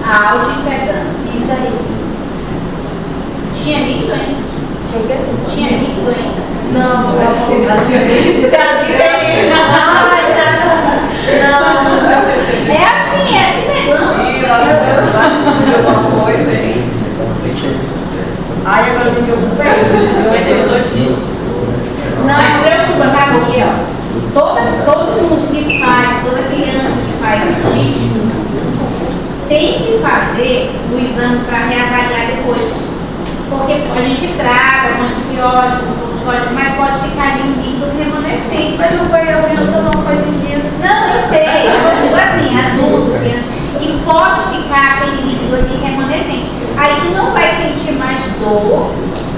A autoimpedância. Isso aí. Tinha líquido ainda? Tinha o quê? Tinha líquido ainda? Não, eu acho que tem. Você acha que tem? Não. É assim mesmo. Aí agora eu me preocupei. Não se preocupa, sabe o que, ó? Todo mundo que faz, toda criança que faz otite, tem que fazer o exame para reavaliar depois. Porque a gente trata com antibiótico, com corticóide, mas pode ficar ali um líquido remanescente. Mas não foi a criança, não, faz dias. Não, eu sei, eu digo assim, adulto, criança, e pode ficar aquele líquido ali remanescente. Aí tu não vai sentir mais dor,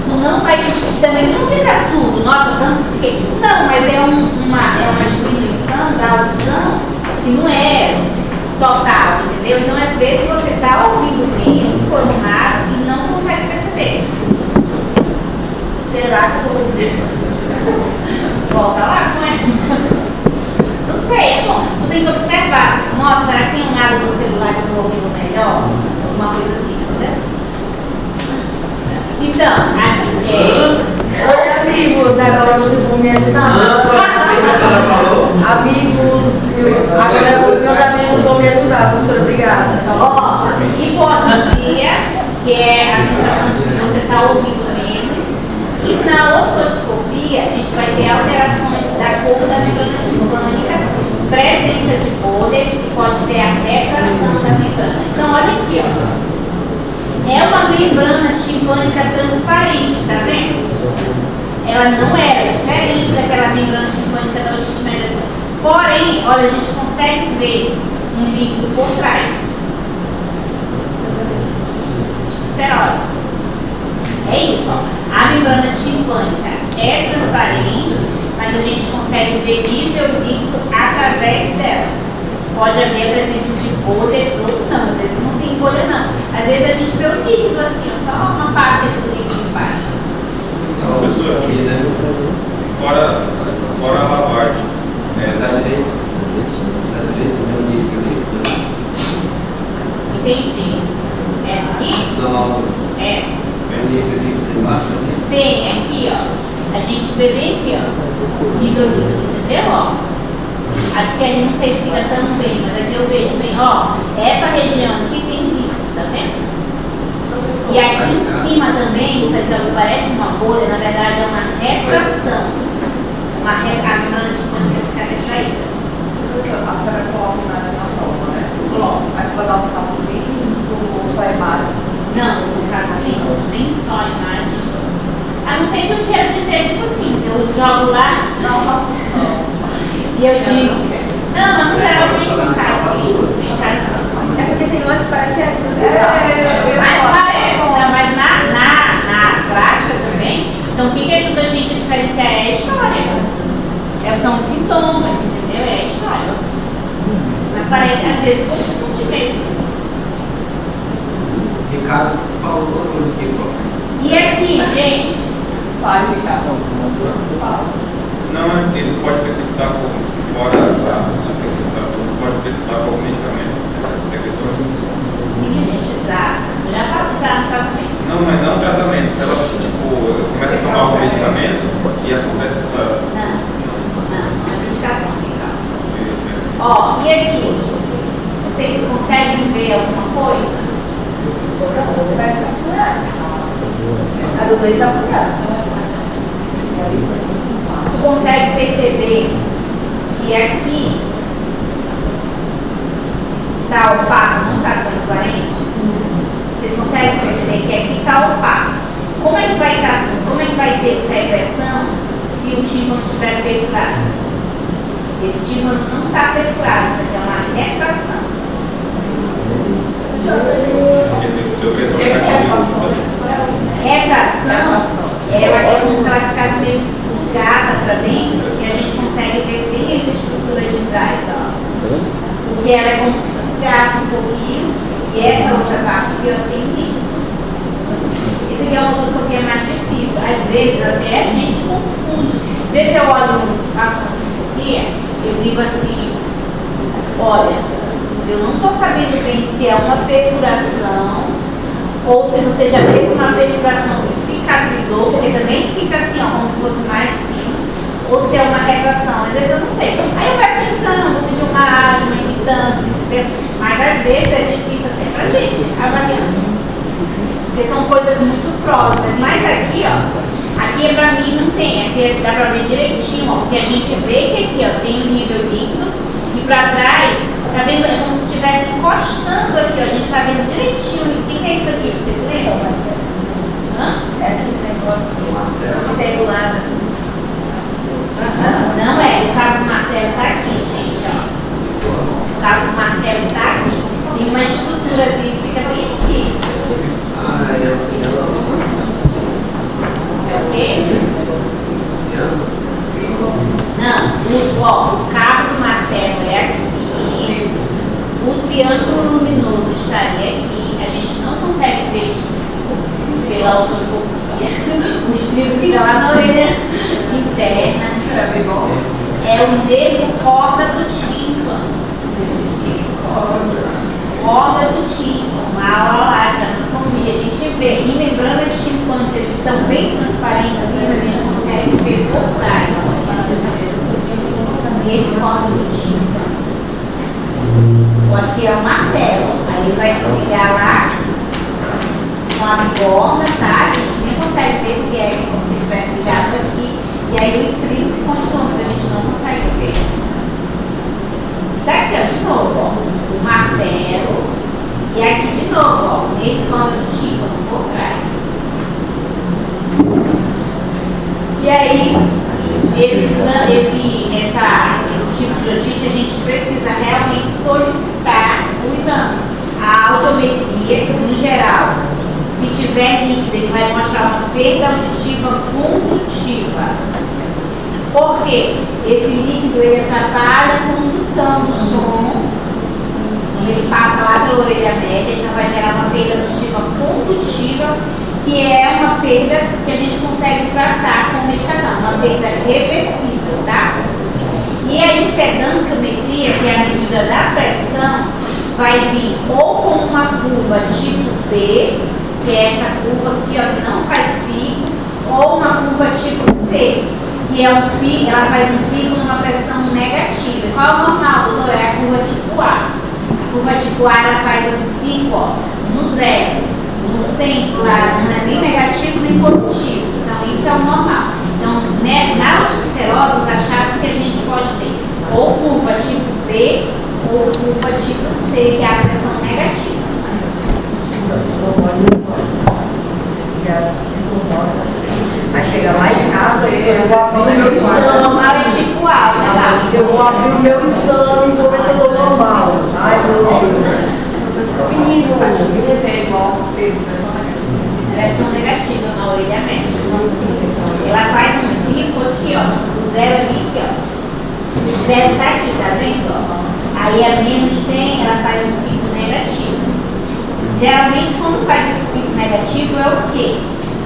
tu não vai, também não fica surdo, nossa, tanto que. Não, mas é uma diminuição da audição que não é total, entendeu? Então, às vezes, você está ouvindo menos, formado, e não consegue perceber. Será que eu vou perceber? Volta lá, não é? Não sei, é bom. Tu tem que observar. Nossa, será que tem um lado do celular que eu estou ouvindo melhor? Alguma coisa assim, entendeu? Então, aqui Oi, amigos, agora vocês vão me ajudar. Amigos, agora os meus amigos vão me ajudar, professora, obrigada. Ó, hiponasia, que é a sensação de que você está ouvindo menos, e na otoscopia a gente vai ter alterações da cor da membrana timpânica, presença de bolhas e pode ter a retração da membrana. Então, olha aqui, ó. É uma membrana timpânica transparente, tá vendo? Ela não era diferente daquela membrana timpânica da otite média. Porém, olha, a gente consegue ver um líquido por trás. Esterose. É isso, ó. A membrana timpânica é transparente, mas a gente consegue ver nível líquido através dela. Pode haver a presença de bolhas ou não, às vezes não tem bolha não. Às vezes a gente vê o líquido assim, ó, só uma parte do líquido embaixo. Professor, fora a lavagem, Da direita, meu nível ali. Entendi. Essa aqui? Não, É. meu nível ali embaixo ali. Tem aqui, ó. A gente vê bem aqui, ó. Nível líquido, entendeu? Ó. Acho que aí não sei se fica tão bem, mas aqui eu vejo bem, ó. Essa região aqui tem líquido, tá vendo? E aqui em cima também, isso aqui ó, parece uma bolha, na verdade é uma retração. A membrana timpânica fica retraída. Professor, a senhora coloca na prova, né? Coloca. Mas vai dar um caso limpo ou só a imagem? Não, no caso nem só a imagem. A não ser que eu quero dizer, tipo assim, eu jogo lá. Não, faço isso não. E eu digo, não, no geral nem no caso limpo, nem no caso não. É porque tem umas que parece que é Mas parece, não, mas na prática também, então o que ajuda a gente a diferenciar é a história. São os sintomas, entendeu? É a história. Mas parece às vezes como de vez. Ricardo falou outra coisa aqui, prof. E aqui, gente, Fale, Ricardo. Fala. não é porque você pode precipitar por fora você pode precipitar por algum medicamento, essa secretora. sim, a gente dá. Eu já falo que dá no tratamento. Não, mas não tratamento. Se ela, tipo, começa a tomar algum medicamento e acontece essa. Não, é medicação, legal. Ó, e aqui? Vocês conseguem ver alguma coisa? A do meio tá furada. Tu consegue perceber que aqui tá opaco, não tá transparente? Vocês conseguem perceber que aqui tá opaco. Como é que vai ter secreção se o tímpano estiver perfurado? Esse tímpano não está perfurado, isso aqui é uma retração. Retração é como se ela ficasse meio que sugada para dentro e a gente consegue ver bem essa estrutura de trás, ó. Porque ela é como se sugasse um pouquinho e essa outra parte aqui ó, tem líquido. Esse aqui é uma endoscopia mais difícil. Às vezes até a gente confunde. Às vezes eu olho, faço uma endoscopia, eu digo assim, olha, eu não estou sabendo bem se é uma perfuração ou se você já teve uma perfuração que cicatrizou, porque também fica assim, ó, como se fosse mais fino, ou se é uma retração, às vezes eu não sei. Aí eu peço exame, vou pedir uma rádio, uma impedância, entendeu? Mas às vezes é difícil até pra gente avaliando. Porque são coisas muito próximas. Mas aqui, ó, aqui pra mim não tem, aqui dá pra ver direitinho, ó, porque a gente vê que aqui, ó, tem um nível líquido e pra trás, tá vendo? É como se estivesse encostando aqui, ó, a gente pela otoscopia. O estribo fica lá na orelha interna. É o nervo corda do tímpano. Corda do tímpano. Uma aula lá de anatomia. A gente vê. E membranas tímpanicas que são bem transparentes, assim, a gente consegue ver por trás. Nervo corda do tímpano. Aqui é o martelo. Aí ele vai se ligar lá com a bigorna, tá? A gente nem consegue ver porque é como se ele tivesse ligado aqui. E aí o estribo se continua, mas a gente não consegue ver. Daqui, ó, de novo, ó, o martelo. E aqui de novo, ó, o nervo corda do tímpano por trás. E aí, esse tipo de otite, a gente precisa realmente solicitar o exame. A audiometria, no geral, se tiver líquido, ele vai mostrar uma perda auditiva condutiva. Por quê? Esse líquido ele atrapalha a condução do som, ele passa lá pela orelha média, então vai gerar uma perda auditiva condutiva, que é uma perda que a gente consegue tratar com medicação, uma perda reversível, tá? E a impedanciometria, que é a medida da pressão, vai vir ou com uma curva tipo B, que é essa curva aqui, ó, que não faz pico, ou uma curva tipo C, que é um pico, ela faz um pico numa pressão negativa. Qual é o normal, doutor? É a curva tipo A. A curva tipo A ela faz um pico, ó, no zero, no centro, lá, não é nem negativo nem positivo. Então isso é o normal. Então, né, na oticerose, os achados que a gente pode ter ou curva tipo B ou curva tipo C, que é a pressão negativa. Aí chega lá em casa, eu vou abrir o meu exame. Normal é tipo A, né? Eu vou abrir o meu exame e vou ver se eu tô normal. Ai, meu Deus. Menino, Você é igual pressão negativa na orelha média. Ela faz um pico aqui, ó. O zero aqui, ó. O zero tá aqui, tá vendo? Ó? Aí a menos 100, ela faz um pico negativo. Geralmente, quando faz esse pico negativo, é o quê?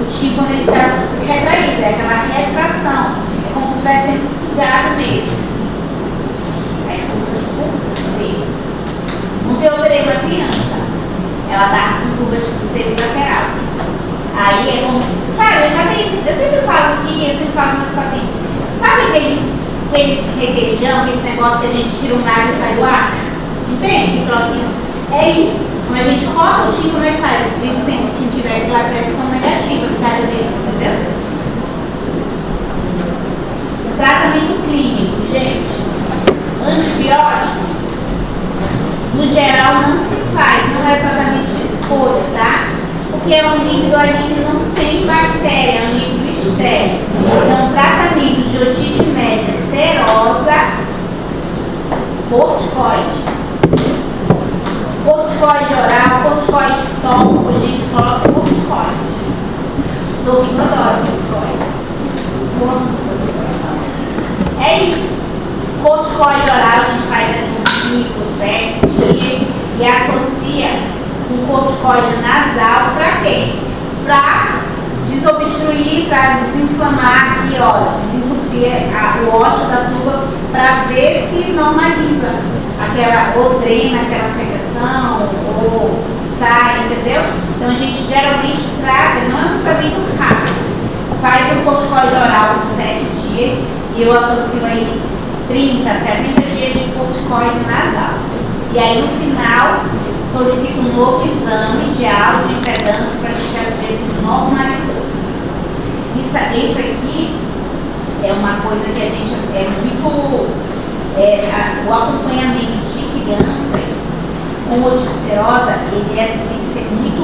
O tímpano ele está retraído, é aquela retração. É como se estivesse sendo sugado mesmo. Aí, curva tipo C. Ontem eu operei uma criança. Ela tá com curva tipo C bilateral. Aí é como, sabe, eu sempre falo aqui, eu sempre falo com meus pacientes, sabe aqueles requeijão, aqueles negócios que a gente tira um nariz e sai do ar? Não tem aquele trocinho? É isso. Quando a gente coloca o tímpano, vai sair. A gente sente se tiver aquela pressão negativa que sai dentro, entendeu? O tratamento clínico, gente, antibiótico, no geral não se faz, não é tratamento de escolha, tá? Porque é um líquido ali que não tem bactéria, é um líquido estéril. Então, tratamento de otite média serosa, corticoide. Corticoide oral, corticoide tópico, a gente coloca corticoide. Domingo adora corticoide. É isso. Corticoide oral a gente faz aqui uns 5, 7 dias e associa um corticoide nasal para quê? Para desobstruir, para desinflamar aqui, ó, desentupir o ósseo da tuba para ver se normaliza aquela, ou drena aquela secreção, ou sai, entendeu? Então a gente geralmente trata, não é um tratamento rápido. Faz um corticoide oral por 7 dias e eu associo aí 30, 60 dias de corticoide nasal. E aí no final solicito um novo exame de audioimpedância para a gente ver se normalizou. Isso aqui é uma coisa que a gente é muito. O acompanhamento de crianças com oticerose, ele tem que ser muito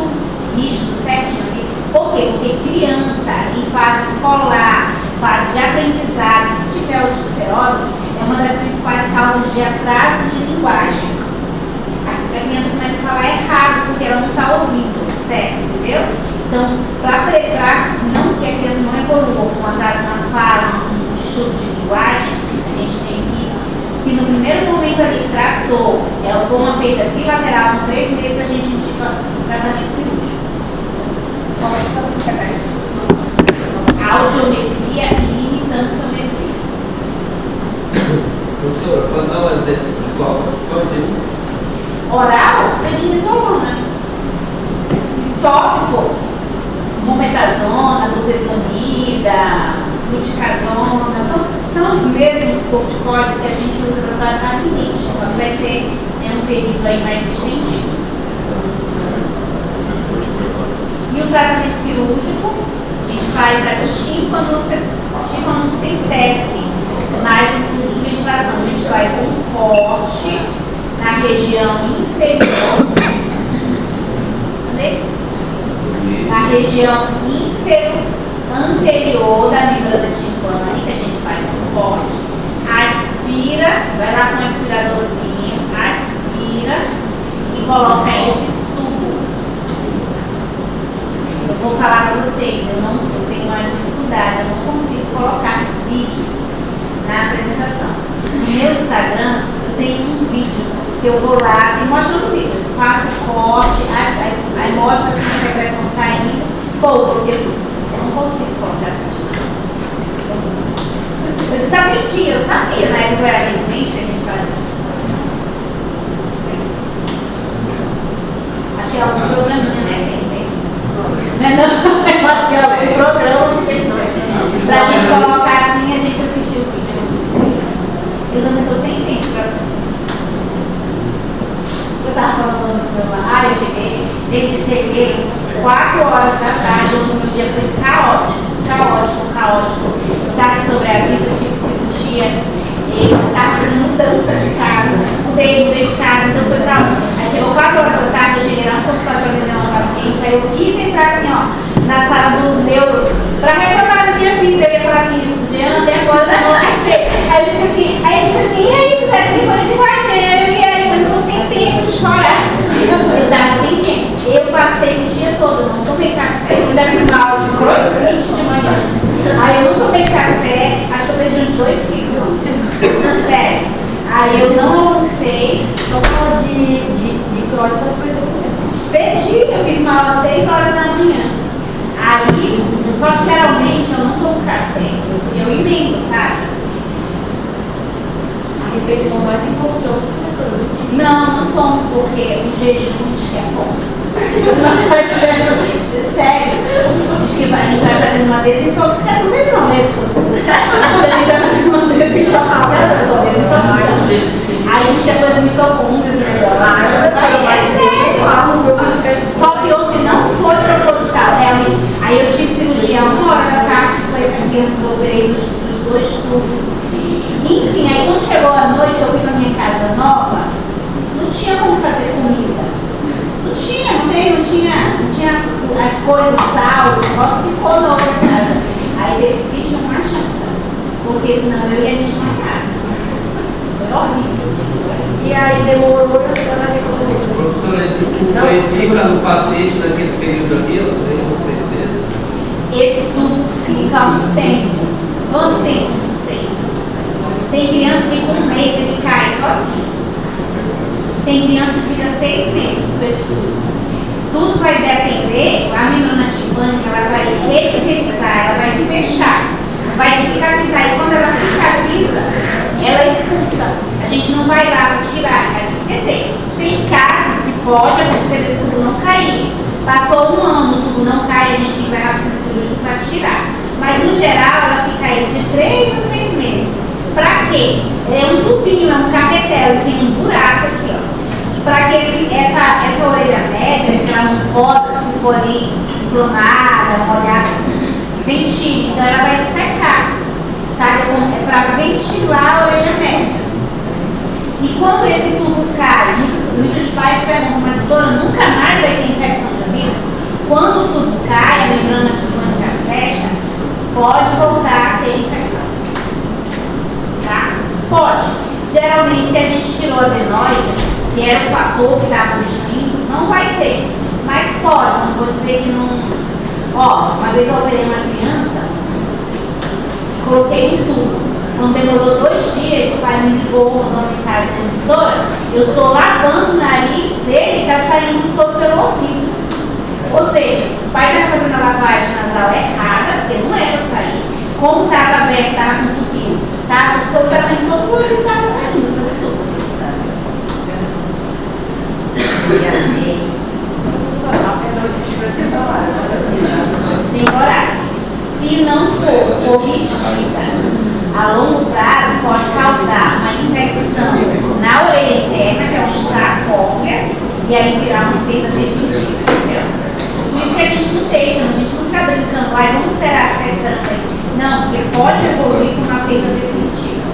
rígido, certinho. Por quê? Porque criança em fase escolar, fase de aprendizado, se tiver oticerose, é uma das principais causas de atraso de linguagem. A criança começa a falar errado porque ela não está ouvindo, certo? Entendeu? Então, para não que a criança não evolua com atraso na fala, um distúrbio de linguagem, a gente tem que, se no primeiro momento ali tratou, ela for uma perda bilateral, em 3 meses, a gente indica tratamento cirúrgico. cortisona, são os mesmos corticóides que a gente usa para tratar rinite, só que vai ser um período aí mais estendido. E o tratamento cirúrgico, a gente faz a tímpano-centese, mais um tubo de ventilação. A gente faz um corte na região inferior, na região anterior da membrana timpânica, a gente faz um corte, aspira, vai lá com um aspiradorzinho, aspira e coloca esse tubo. Eu vou falar para vocês, eu tenho uma dificuldade, eu não consigo colocar vídeos na apresentação. No meu Instagram, eu tenho um vídeo que eu vou lá e mostro no vídeo, faço corte, aí mostro assim a secreção saindo, porque eu não consigo colocar vídeo. Eu sabia, na época eu era residente, a gente fazia. Achei algum programinha, né? Não, eu achei algum programa pra gente colocar assim e a gente assistir o vídeo. Eu também estou sem tempo pra... Eu tava falando eu cheguei 4 horas da tarde, o meu dia foi caótico. Eu estava sobre aviso, eu tive cirurgia, eu estava fazendo mudança de casa, mudei de casa, então foi pra onde? Aí chegou 4 horas da tarde, eu cheguei lá no consultório para atender uma paciente, aí eu quis entrar assim, ó, na sala do neuro, para reclamar da minha vida. Ele ia falar assim, Diana, e agora eu não sei. Aí ele disse assim, e aí, José, me foi de guardião, e aí, mas eu tô sem tempo de chorar. Eu tava sem tempo. Eu passei o dia todo, eu não tomei café, eu ainda fiz uma aula de crossfit de manhã. Aí eu não tomei café, acho que eu perdi uns 2 quilos. Sério. Aí eu não almocei. Só fala de cross, só perdeu. Perdi, eu fiz uma aula às 6 horas da manhã. Aí, só que geralmente eu não tomo café, eu emendo, sabe? A refeição mais importante, professora. Não tomo, porque o jejum diz que é bom. Nossa, sério, diz que a gente vai fazendo uma desintoxicação. Vocês não, né? A gente vai fazendo uma desintoxicação. Aí diz que depois mitocôndrias melhoram. Só que ontem não foi proposital, realmente. Aí eu tive cirurgia 1 hora da tarde, que foi essa criança que eu operei dos 2 tubos. Enfim, aí quando chegou a noite, eu fui pra minha casa nova, não tinha como fazer comida. Não tinha as coisas, sal, o negócio ficou na outra casa. Aí teve que pedir uma janta, porque senão eu ia desmaiar. Foi horrível. E aí demorou para a senhora reclamar. Professora, esse tubo aí fica no paciente naquele período ali, 3 ou 6 vezes? Esse tubo fica muito tempo. Quanto tempo? Não sei. Tem criança que com 1 mês ele cai sozinho. Tem criança que fica 6 meses com esse tubo. Tudo vai depender, a membrana timpânica ela vai revitalizar, ela vai fechar, vai cicatrizar. E quando ela cicatriza, ela expulsa. A gente não vai lá para tirar. Quer dizer, tem casos que pode acontecer desse tubo não cair. Passou 1 ano, o tubo não cai, a gente vai lá para o centro cirúrgico para tirar. Mas no geral, ela fica aí de 3 a 6 meses. Para quê? É um tubinho, é um catetel, tem um buraco aqui, ó. Para que essa orelha média, que ela não possa, ficou ali inflamada, molhada, ventile. Então ela vai secar, sabe? É para ventilar a orelha média. E quando esse tubo cai, muitos pais perguntam, mas doutora, nunca mais vai ter infecção de ouvido? Quando o tubo cai, a membrana timpânica fecha, pode voltar a ter infecção. Tá? Pode. Geralmente, se a gente tirou a adenoide, que era o fator que estava obstruindo, não vai ter. Mas pode, não vou dizer que não. Ó, uma vez eu operei uma criança, coloquei um tubo. Quando demorou 2 dias, o pai me ligou, mandou uma mensagem na doutora, eu estou lavando o nariz dele e está saindo sopro pelo ouvido. Ou seja, o pai está fazendo a lavagem nasal errada, porque não era para sair. Como estava aberto, estava com tupido, estava o sopro estava indo todo mundo e estava saindo pelo tubo. Tem horário. Se não for corrigido, e aí virar uma perda definitiva, entendeu? Por isso que a gente não deixa, a gente não fica brincando lá e vamos esperar ficar esperando aí. Não, porque pode evoluir com uma perda definitiva.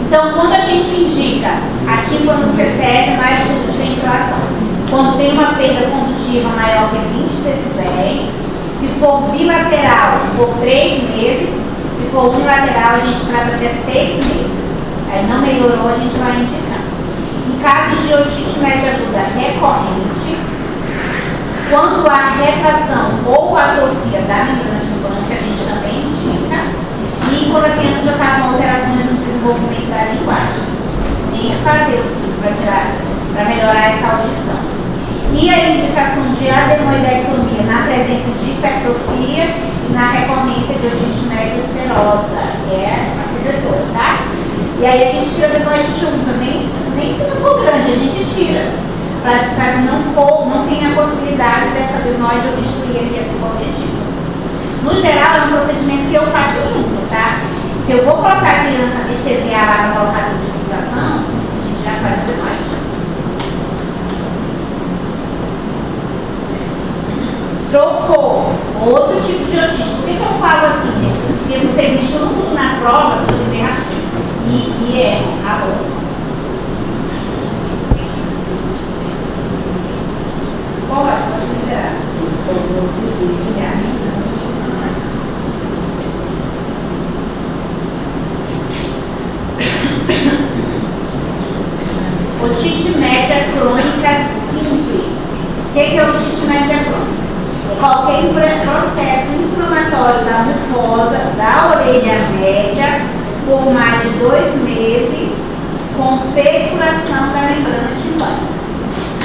Então, quando a gente indica a tímpano-cetese mais fluxo de ventilação, quando tem uma perda condutiva maior que 20 decibéis, se for bilateral, por 3 meses, se for unilateral, a gente trata até 6 meses. Aí não melhorou, a gente vai indicar. Em casos de otite média aguda recorrente, quando há retração ou atrofia da membrana timpânica, a gente também indica. E quando a criança já está com alterações no desenvolvimento da linguagem, tem que fazer o estudo para melhorar essa audição. E a indicação de adenoidectomia na presença de hipertrofia e na recorrência de otite média serosa, que é a sedatora, tá? E aí a gente tira a adenoide junto, nem se não for grande, a gente tira, para que não tenha a possibilidade dessa adenoide obstruir ali a objetivo. No geral, é um procedimento que eu faço junto, tá? Se eu vou colocar a criança anestesiar lá no colocador de ventilação, a gente já faz a adenoide. Trocou outro tipo de otite. Por que eu falo assim, gente? Porque vocês misturam tudo na prova, deixa eu ver rapidinho. E erram a boca. Pode liberar. Otite média crônica simples. O que é otite média crônica? Qualquer processo inflamatório da mucosa da orelha média por mais de 2 meses com perfuração da membrana timpânica.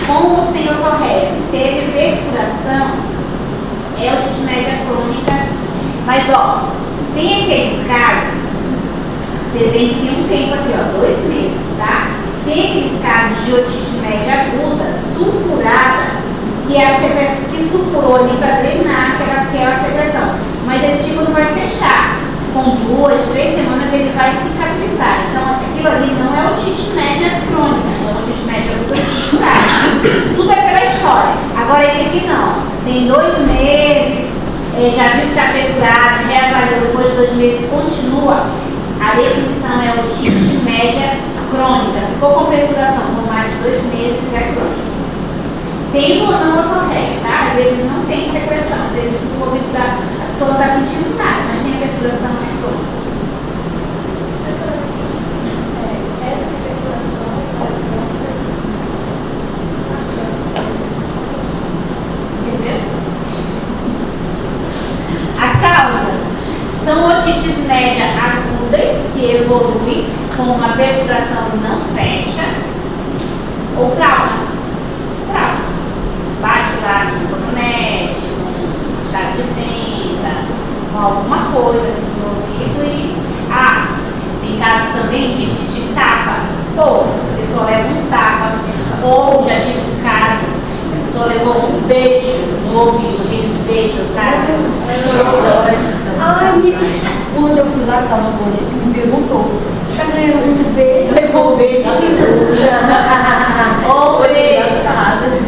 Como o senhor Torres teve perfuração, é otite média crônica, mas ó, tem aqueles casos, vocês veem que tem um tempo aqui, ó, 2 meses, tá? Tem aqueles casos de otite média aguda, supurada, que supurou ali para drenar aquela secreção. Mas esse tipo não vai fechar. Com 2, 3 semanas ele vai cicatrizar. Então aquilo ali não é otite média crônica, é otite média aguda supurada. Tudo é pela história. Agora esse aqui não. Tem 2 meses, já viu que está perfurado, reavaliou depois de 2 meses, continua. A definição é otite média crônica. Ficou com perfuração por mais de 2 meses, é crônica. Tem ou não ocorre, tá? Às vezes não tem secreção, às vezes o ouvido a pessoa não está sentindo nada, mas tem a perfuração, é crônica. Essa perfuração Entendeu? A causa são otites média agudas que evoluem com uma perfuração não fecha ou trauma. Bate lá no cotonete, com chave de fenda, com alguma coisa no ouvido e... tem casos também de tapa. Ou a pessoa leva um tapa, ou já tive um caso, a pessoa levou um beijo no ouvido, aqueles beijos, sabe? Quando eu fui lá, estava com gente me perguntou, está ganhando muito beijo? Levou um beijo. Ou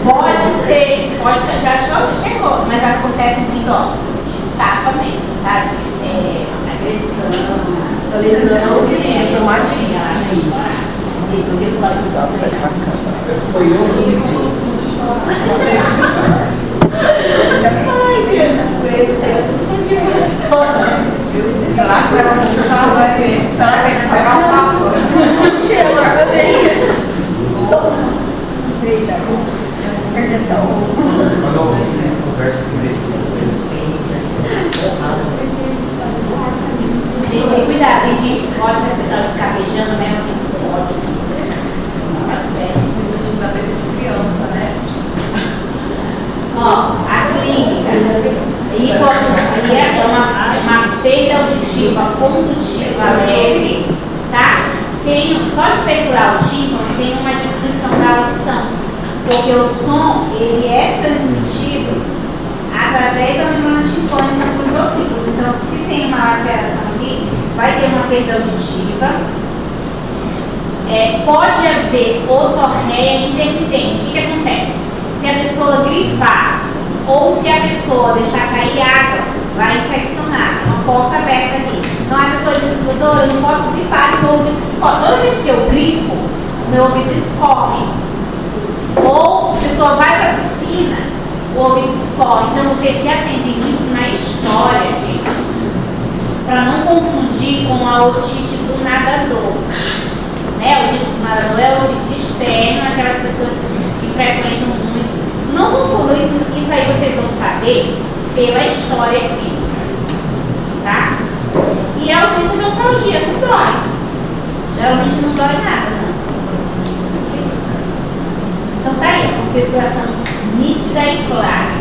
pode ter, já chegou, mas acontece muito, ó, de tapa mesmo, sabe? Agressão. Falei, não, que foi matinha. Esse pessoal Foi horrível. ai, Deus, essas coisas chegam tudo de uma história. Será que ela vai ver? Será que vai pegar um papo? Chega, Eita, perdão. Quando eu converso com eles, Tem que ter cuidado, tem gente que gosta dessa história de ficar beijando mesmo, que pode. Não tá certo. Da bebê de criança, né? Ó, a clínica, hipotonia é uma perda auditiva condutiva leve, tá? Só de perfurar o tímpano tem uma diminuição da audição, porque o som ele é transmitido através da membrana timpânica para os ossículos. Então, se tem uma laceração aqui, vai ter uma perda auditiva. pode haver otorreia intermitente. O que acontece? Se a pessoa gripar ou se a pessoa deixar cair água, vai infeccionar, uma porta aberta ali. Então a pessoa diz assim, doutora, eu não posso gripar e meu ouvido escorre. Toda vez que eu gripo, meu ouvido escorre. Ou a pessoa vai para a piscina, o ouvido escorre. Então vocês se atentem muito na história, gente, para não confundir com a otite do nadador. Né? A otite do nadador é a otite externa, aquelas pessoas que frequentam muito. Não confundam isso aí, vocês vão saber pela história clínica, tá? E a ausência de oftalgia não dói. Geralmente não dói nada, não. Então tá aí, uma perfuração nítida e clara.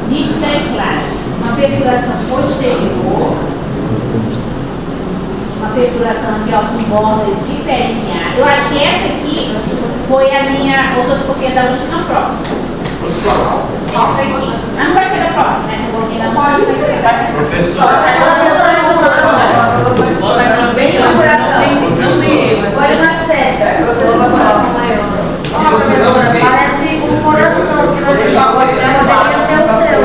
Nítida e clara. Uma perfuração posterior. Uma perfuração aqui, ó, com bordas hiperlineares. Eu acho que essa aqui foi a minha otoscopia da última prova. Essa aqui. Ah, não vai ser da próxima, né? Se eu coloquei na Pode ser. Professora. Bem elaborado. Olha na seta. Coração maior. Parece um coração que você poderia ser o seu.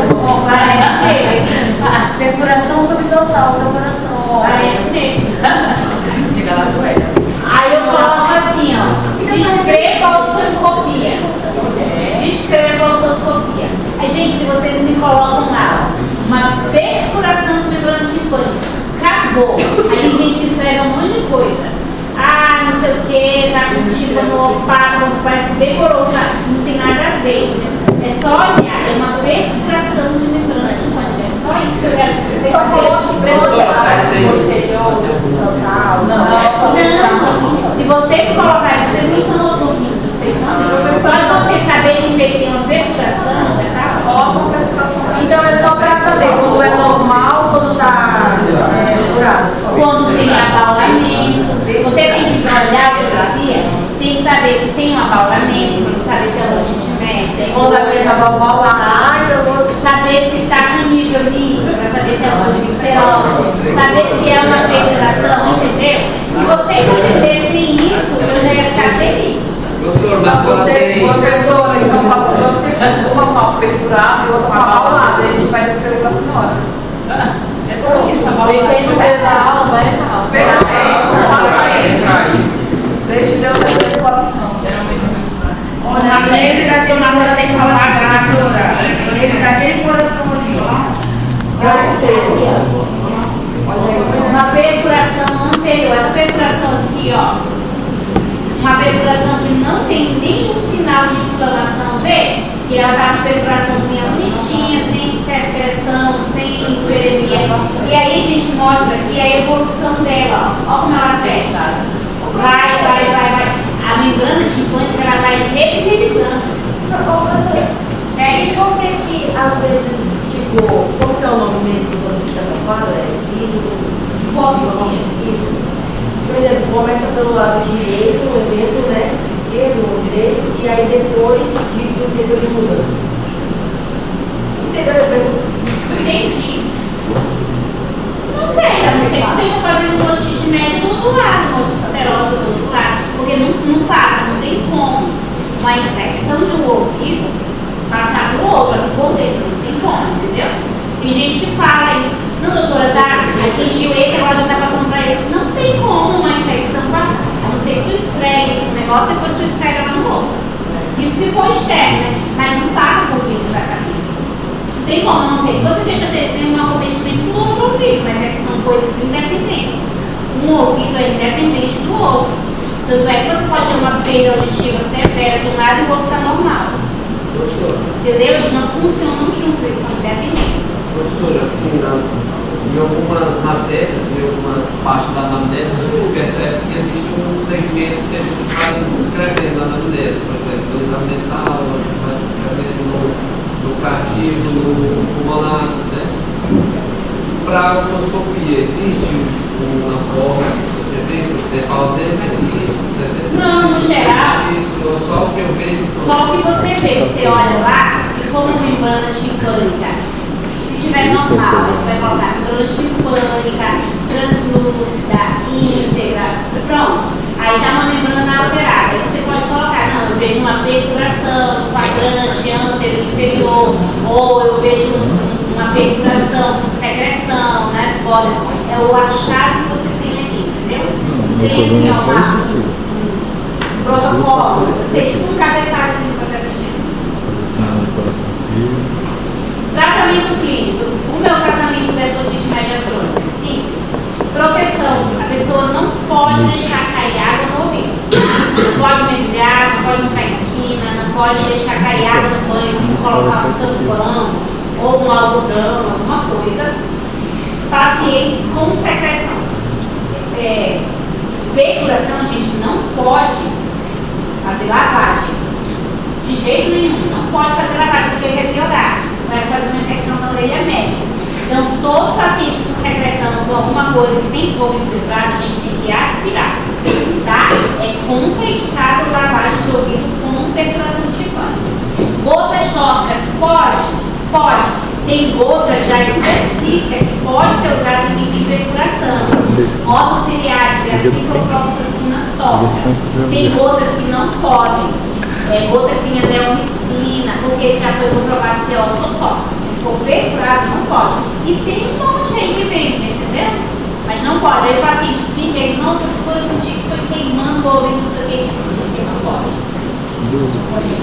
Perfuração subtotal, seu coração. Parece mesmo. Chega lá com ela. Aí eu coloco assim, ó. Descreva a otoscopia. Descreva a otoscopia. Aí, gente, se vocês me colocam lá, ó, uma perfuração de membrana timpânica. Acabou. Aí a gente escreve um monte de coisa. Ah, não sei o que, tá com tímpano opaco, parece decoroso, não tem nada a ver. É só olhar, é uma perfuração de membrana timpânica. É só isso que eu quero que vocês vejam. Posterior, total. Não. Se vocês colocarem, vocês não são otorrinos, vocês são. Só de vocês saberem ver que tem uma perfuração, já tá ótimo. Então é só para saber quando é normal, quando está furado. Quando tem abaulamento, você tem que olhar a otoscopia, tem que saber se tem um abaulamento, tem que saber se é otite média, Quando a minha estava lá, eu vou. saber se está com nível líquido, para saber se é otite saber se é uma perfuração, entendeu? Se vocês entendessem isso, eu já ia ficar feliz. Professor, mas você tem. Professora, então eu faço duas questões, uma com a perfurada e outra com a abaulada. Aí a gente vai descrever para a senhora. É só isso, abaulamento. Quem não fez a aula vai errar. Perfeito, faça isso. Deixe Deus fazer o coração. Olha, ele daquele coração ali, ele daquele coração ali, ó. Vai ser. Uma perfuração anterior, essa perfuração aqui, ó, uma perfuração que não tem nenhum sinal de inflamação, vê? Que ela tá com perfuraçãozinha bonitinha, sem secreção, sem hiperemia. E aí a gente mostra aqui a evolução dela, ó, como ela fecha. Vai. A membrana timpânica, ela vai revisando. E por que às vezes, tipo, como que é o nome mesmo quando fica tapado? Isso. Por exemplo, começa pelo lado direito, um exemplo, né? Esquerdo ou direito, e aí depois o dedo ele muda. Entendeu? Entendi. Não sei, a não ser que eu esteja fazendo uma otite média do outro lado, uma otite serosa do outro lado, porque não passa, não tem como uma infecção de um ouvido passar pro outro, aqui por dentro, não tem como, entendeu? Tem gente que fala isso, não, doutora, atingiu esse, agora já está passando para esse. Não tem como uma infecção passar, a não ser que tu esfregue aqui no negócio, depois tu esfrega lá no outro. Isso se for externo, né? Mas não passa por dentro da cabeça. Não tem como, a não ser que você deixa ter um acometimento do outro ouvido, mas é que são coisas independentes. Um ouvido é independente do outro. Tanto é que você pode ter uma perda auditiva severa de um lado e o outro está normal. Entendeu? Eles não funcionam juntos, eles são independentes. Professora, assim, em algumas matérias, em algumas partes da anamnese, a gente percebe que existe um segmento que a gente vai descrevendo na anamnese. Por exemplo, no exame mental, a gente vai descrevendo no cardíaco, no pulmonar, né? Para a otoscopia, existe uma forma de escrever, por exemplo, a ausência disso, presença Não, no geral. disso, ou só o que eu vejo. Só o que você vê, você olha lá, se for uma membrana timpânica, se estiver normal, você vai colocar transtipânica, translúcida, íntegra, pronto. Aí dá uma membrana alterada. Aí você pode colocar, não, eu vejo uma perfuração no quadrante ântero inferior, ou eu vejo uma perfuração com secreção nas bordas. É o achado que você tem aqui, entendeu? Tem assim, ó, um protocolo, eu sei, tipo um cabeçalho assim que você vai Tratamento clínico. O meu tratamento dessa otite média crônica é simples. Proteção. A pessoa não pode deixar cair água no ouvido. Não pode mergulhar, não pode entrar em piscina, não pode deixar cair água no banho, tem que colocar um tampão ou um algodão, alguma coisa. Pacientes com secreção. Perfuração, a gente não pode fazer lavagem. De jeito nenhum. Não pode fazer lavagem porque vai piorar. Vai fazer uma infecção na orelha média. Então, todo paciente com secreção com alguma coisa que tem ouvido perfurado, a gente tem que aspirar. Tá? É contraindicado lavagem de ouvido com perfuração tipânica. Gotas tóricas, pode. Tem gota já específica que pode ser usada em perfuração. Otociliares, é a ciprofloxacina tópica. Tem gotas que não podem. Gota que tem adeomicina, porque já foi comprovado que é ototóxico. Se for perfurado, não pode. E tem um monte aí que vende, entendeu? Mas não pode. Aí o paciente fica e diz, nossa, eu senti que foi queimando o ouvido, não sei o que. Porque não pode.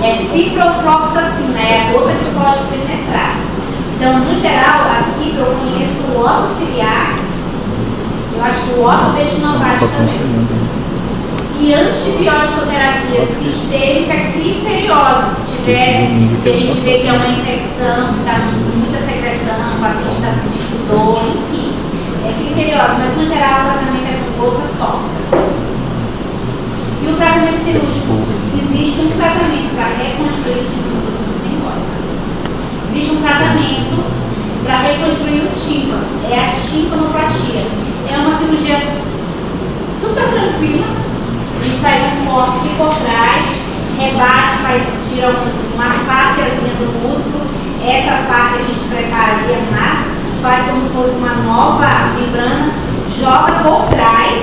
É ciprofloxacina, é a gota que pode penetrar. Então, no geral, a cipro eu conheço o otociliares, eu acho que o otobeginovate também. E antibiótico-terapia sistêmica criteriosa, se a gente vê que é uma infecção, que está com muita secreção, o paciente está sentindo dor, enfim, é criteriosa, mas no geral o tratamento é com gota tópica. E o tratamento cirúrgico, existe um tratamento para reconstruir existe um tratamento para reconstruir o tímpano, é a timpanoplastia. É uma cirurgia super tranquila. A gente faz um corte aqui por trás, rebate, tira uma fásciazinha do músculo. Essa face a gente prepararia mais, faz como se fosse uma nova membrana, joga por trás,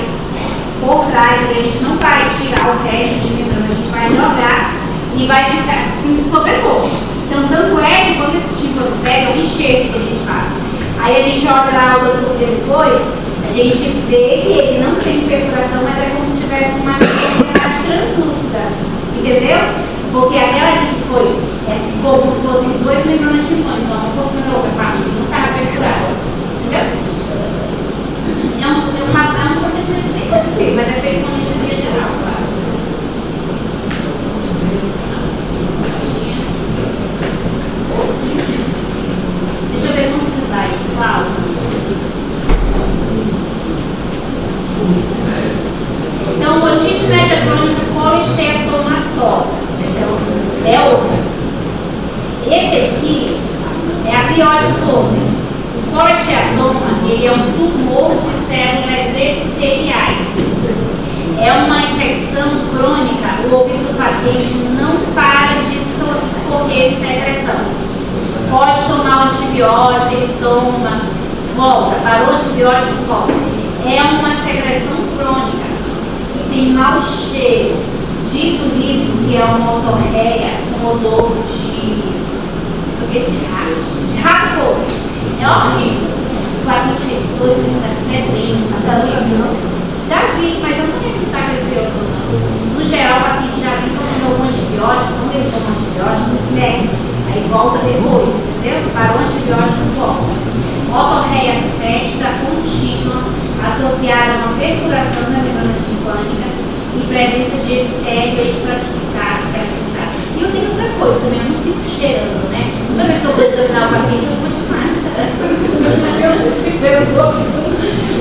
e a gente não vai tirar o resto de membrana, a gente vai jogar e vai ficar assim sobreposto. Então, tanto é que quando esse tímpano pega, é um enxerto que a gente faz. Aí a gente olha a endoscopia depois, a gente vê que ele não tem perfuração, mas é como se tivesse uma membrana translúcida, entendeu? Porque aquela ali que foi, ficou como se fossem duas membranas timpânicas, então não fosse na outra parte, não estava perfurada, entendeu? É um procedimento bem tranquilo, mas é feito com anestesia geral, claro. Deixa eu ver como você vai, Cláudio. Então, otite média crônica colisteatomatosa. Esse é outro. Esse aqui é a Bioides. O colisteatoma, ele é um tumor de células epiteliais. É uma infecção crônica. O ouvido do paciente não para de escorrer secreção. Pode tomar o antibiótico, ele toma, volta, parou o antibiótico, volta. É uma secreção crônica e tem mau cheiro. Diz o livro que é uma otorreia, um odor de rato. É horrível. O paciente está fedendo, a senhora viu? Já vi, mas eu não tenho que estar com esse outro não. No geral, o paciente já viu que tomou um antibiótico, quando ele toma um antibiótico, segue. Aí volta depois, entendeu? Parou o antibiótico, volta. Otorreia festa contínua, associada a uma perfuração da membrana timpânica e presença de epitélio estratificado. E eu tenho outra coisa também, eu não fico cheirando, né? Toda vez que eu vou examinar o paciente, eu vou de máscara. Eu cheiro os outros.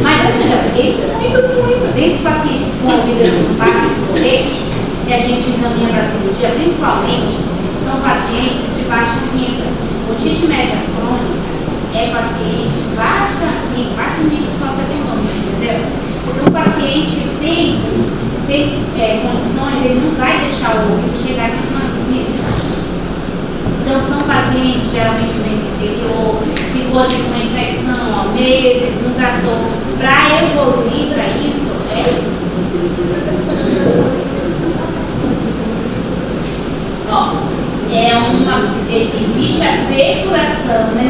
Mas assim, já peguei muito. Desse paciente com ouvido com vários escorrer, que a gente encaminha para a cirurgia, principalmente, são pacientes de baixa renda. Otite média crônica é paciente de baixo nível socioeconômico, entendeu? Então o paciente tem condições, ele não vai deixar o ouvido chegar aqui numa mesa. Então são pacientes geralmente do interior, que pode ter uma infecção há meses, não tratou. Para evoluir para isso, é isso. Ó, existe a perfuração, né,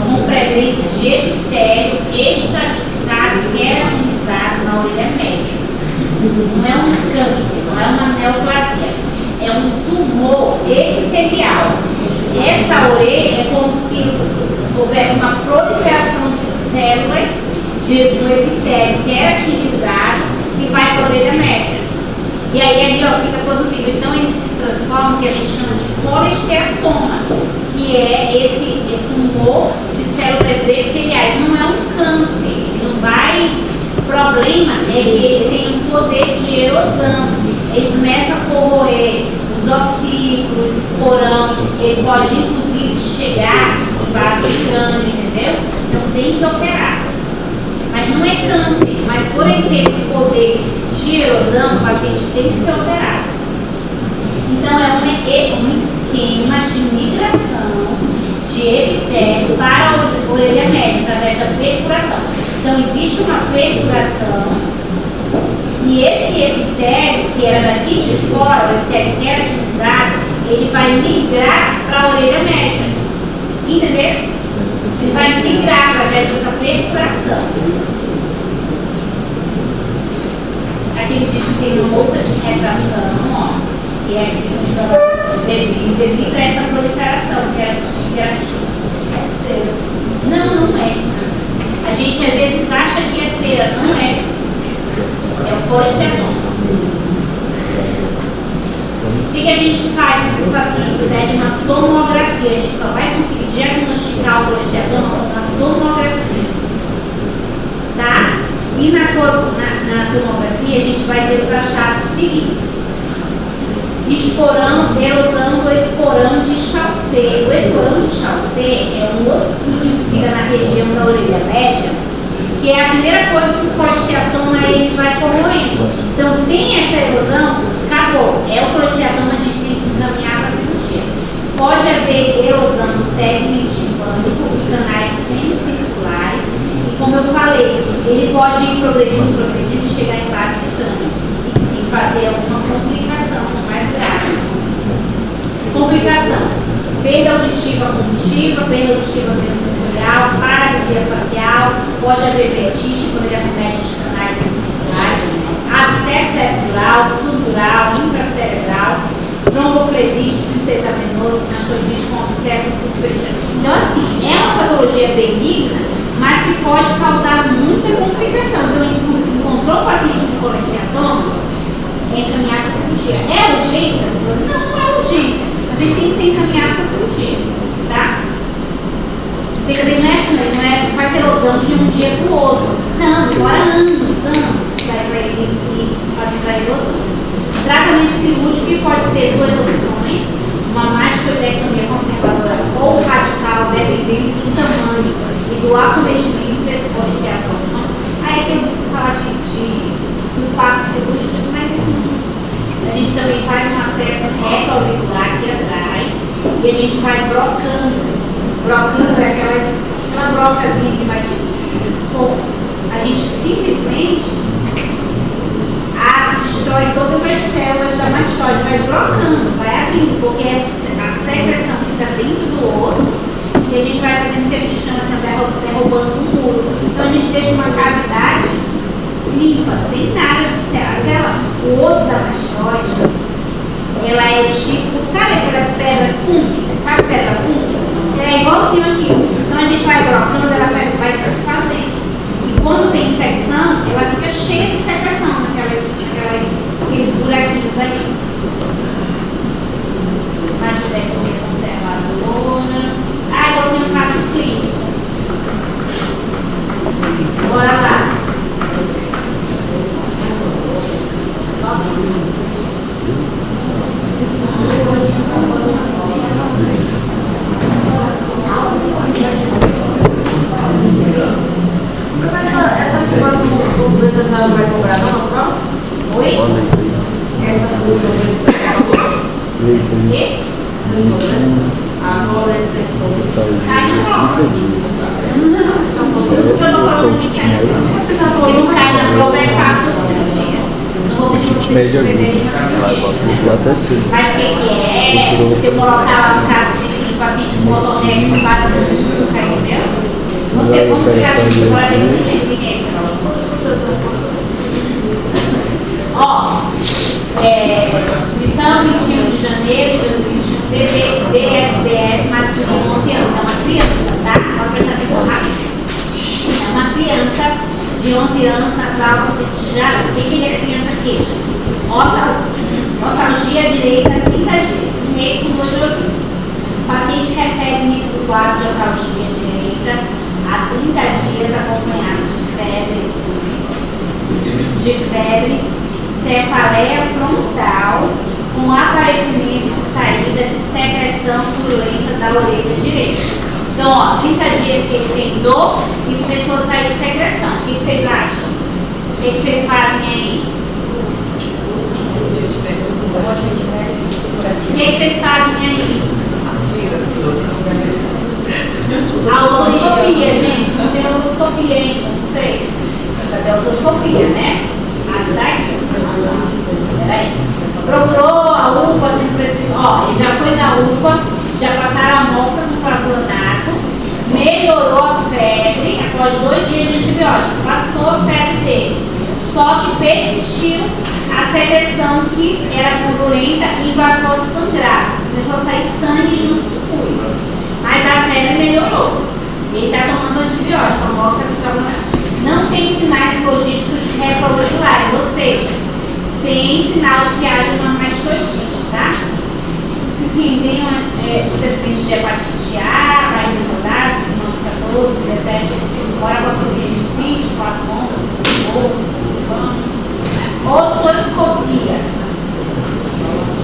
com presença de epitélio estratificado e queratinizado na orelha média. Não é um câncer, não é uma neoplasia, é um tumor epitelial. Essa orelha é como se houvesse uma proliferação de células de um epitélio queratinizado que vai para a orelha média. E aí ali ó, fica produzido. Então ele se transforma no que a gente chama de colesteatoma, que é esse tumor de células epiteliais. Não é um câncer, ele não vai. O problema é que ele tem um poder de erosão. Ele começa a corroer os ossículos, esporão, ele pode inclusive chegar em vaso de crânio, entendeu? Então tem que operar. Mas não é câncer, mas por ele ter esse poder de erosão, o paciente tem que ser operado. Então é um esquema de migração de epitélio para a orelha média, através da perfuração. Então existe uma perfuração e esse epitélio, que era daqui de fora, o epitélio queratinizado, ele vai migrar para a orelha média. Entendeu? Ele vai migrar através dessa perfuração. Aqui ele diz que tem uma bolsa de retração, ó, que é aqui que a gente chama de debris. Debris é essa proliferação que é queratina. É cera. Não, não é. A gente às vezes acha que é cera, não é. É o colesteatoma. O que a gente faz nesses pacientes? É de uma tomografia. A gente só vai conseguir diagnosticar o colesteatoma com uma tomografia. Tá? E na tomografia a gente vai ter os achados seguintes: esporão, erosão do esporão de Chaucer. O esporão de Chaucer é um ossinho que fica na região da orelha média, que é a primeira coisa que o colesteatoma ele vai corroendo. Então tem essa erosão, acabou. É o colesteatoma, a gente tem que encaminhar para a cirurgia. Pode haver erosão do término timpânico, de canais semicirculares, e como eu falei, ele pode ir progredindo e chegar em base de crânio e fazer alguma complicação mais grave. Complicação: perda auditiva cognitiva, perda auditiva sensorial, paralisia facial, pode haver vertigem quando ele acomete os canais semicirculares, abscesso epidural, subdural, intracerebral, tromboflebite, venoso, nachodite com abscesso subperiano. Então, assim, é uma patologia benigna, mas que pode causar muita complicação. Então, encontrou o paciente com colesteatoma, encaminhado para a cirurgia. É urgência? Não, não é urgência, mas ele tem que ser encaminhado para a cirurgia, tá? Porque também não é assim, não é faz erosão de um dia para o outro. Não, demora anos para ele fazer a erosão. Tratamento cirúrgico que pode ter duas opções: uma mastoidectomia conservadora ou radical, dependendo do tamanho e do acometimento desse colesteatoma. Aí tem que falar dos passos cirúrgicos, mas isso não. A gente também faz um acesso retroauricular aqui atrás e a gente vai brocando. Brocando é aquela brocazinha que vai de fogo. A gente simplesmente destrói todas as células da mastoide, vai brocando, vai abrindo, porque a secreção fica dentro do osso e a gente vai fazendo o que a gente chama assim, derrubando um muro. Então a gente deixa uma cavidade limpa, sem nada de célula. O osso da mastoide, ela é tipo, sabe aquelas pedras púmicas? Sabe pedra púmpica? Ela é igualzinho aqui. Então a gente vai brocando, ela vai se desfazendo. E quando tem infecção, ela fica cheia de secreção aqueles buraquinhos ali. Mastodectomia conservadora. Agora tem um caso clínico. Bora lá. Professor, essa semana o professor não vai cobrar não, a prova? Oi? Essa coisa O quê? A colesterol. Cai na prova. Tudo que eu tô falando aqui cai na prova. Se não cai na prova é fácil de cirurgia. Não vou pedir pra vocês escreverem na cirurgia. Mas o que é? Se eu colocar lá no caso de paciente com otorrino, para não cair, entendeu? Não tem como criar isso para ninguém. Ó, missão 21 de janeiro de 2021, DSDS masculino 11 anos. É uma criança, tá? Pode prestar atenção rapidinho. É uma criança de 11 anos natural já. O que é criança queixa? Otalgia direita 30 dias. Mês com dor de ouvido. O paciente refere início do quadro de otalgia direita há 30 dias acompanhado de febre, cefaleia frontal, com aparecimento de saída de secreção purulenta da orelha direita. Então, ó, 30 dias que ele tem dor e começou a sair de secreção. O que vocês acham? O que vocês fazem aí? O que vocês fazem aí? A otoscopia, gente. Não tem otoscopia ainda, não sei. Mas vai ter otoscopia, né? Acho que daqui. Peraí. Procurou a UPA, assim, precisa. Ó, ele já foi na UPA, já passaram a amostra no clavulanato, melhorou a febre após 2 dias de antibiótico, passou a febre dele. Só que persistiu a secreção que era purulenta e passou a sangrar. Começou a sair sangue junto com isso. Mas a febre melhorou. Ele está tomando antibiótico, a amostra do clavulanato. Não tem sinais logísticos retroauriculares, ou seja, sem sinal de que haja uma mastodite, tá? Enfim, tem antecedentes de hepatite A, vai resultar, 14, 17, bora para a de 5, 4 pontos, otoscopia.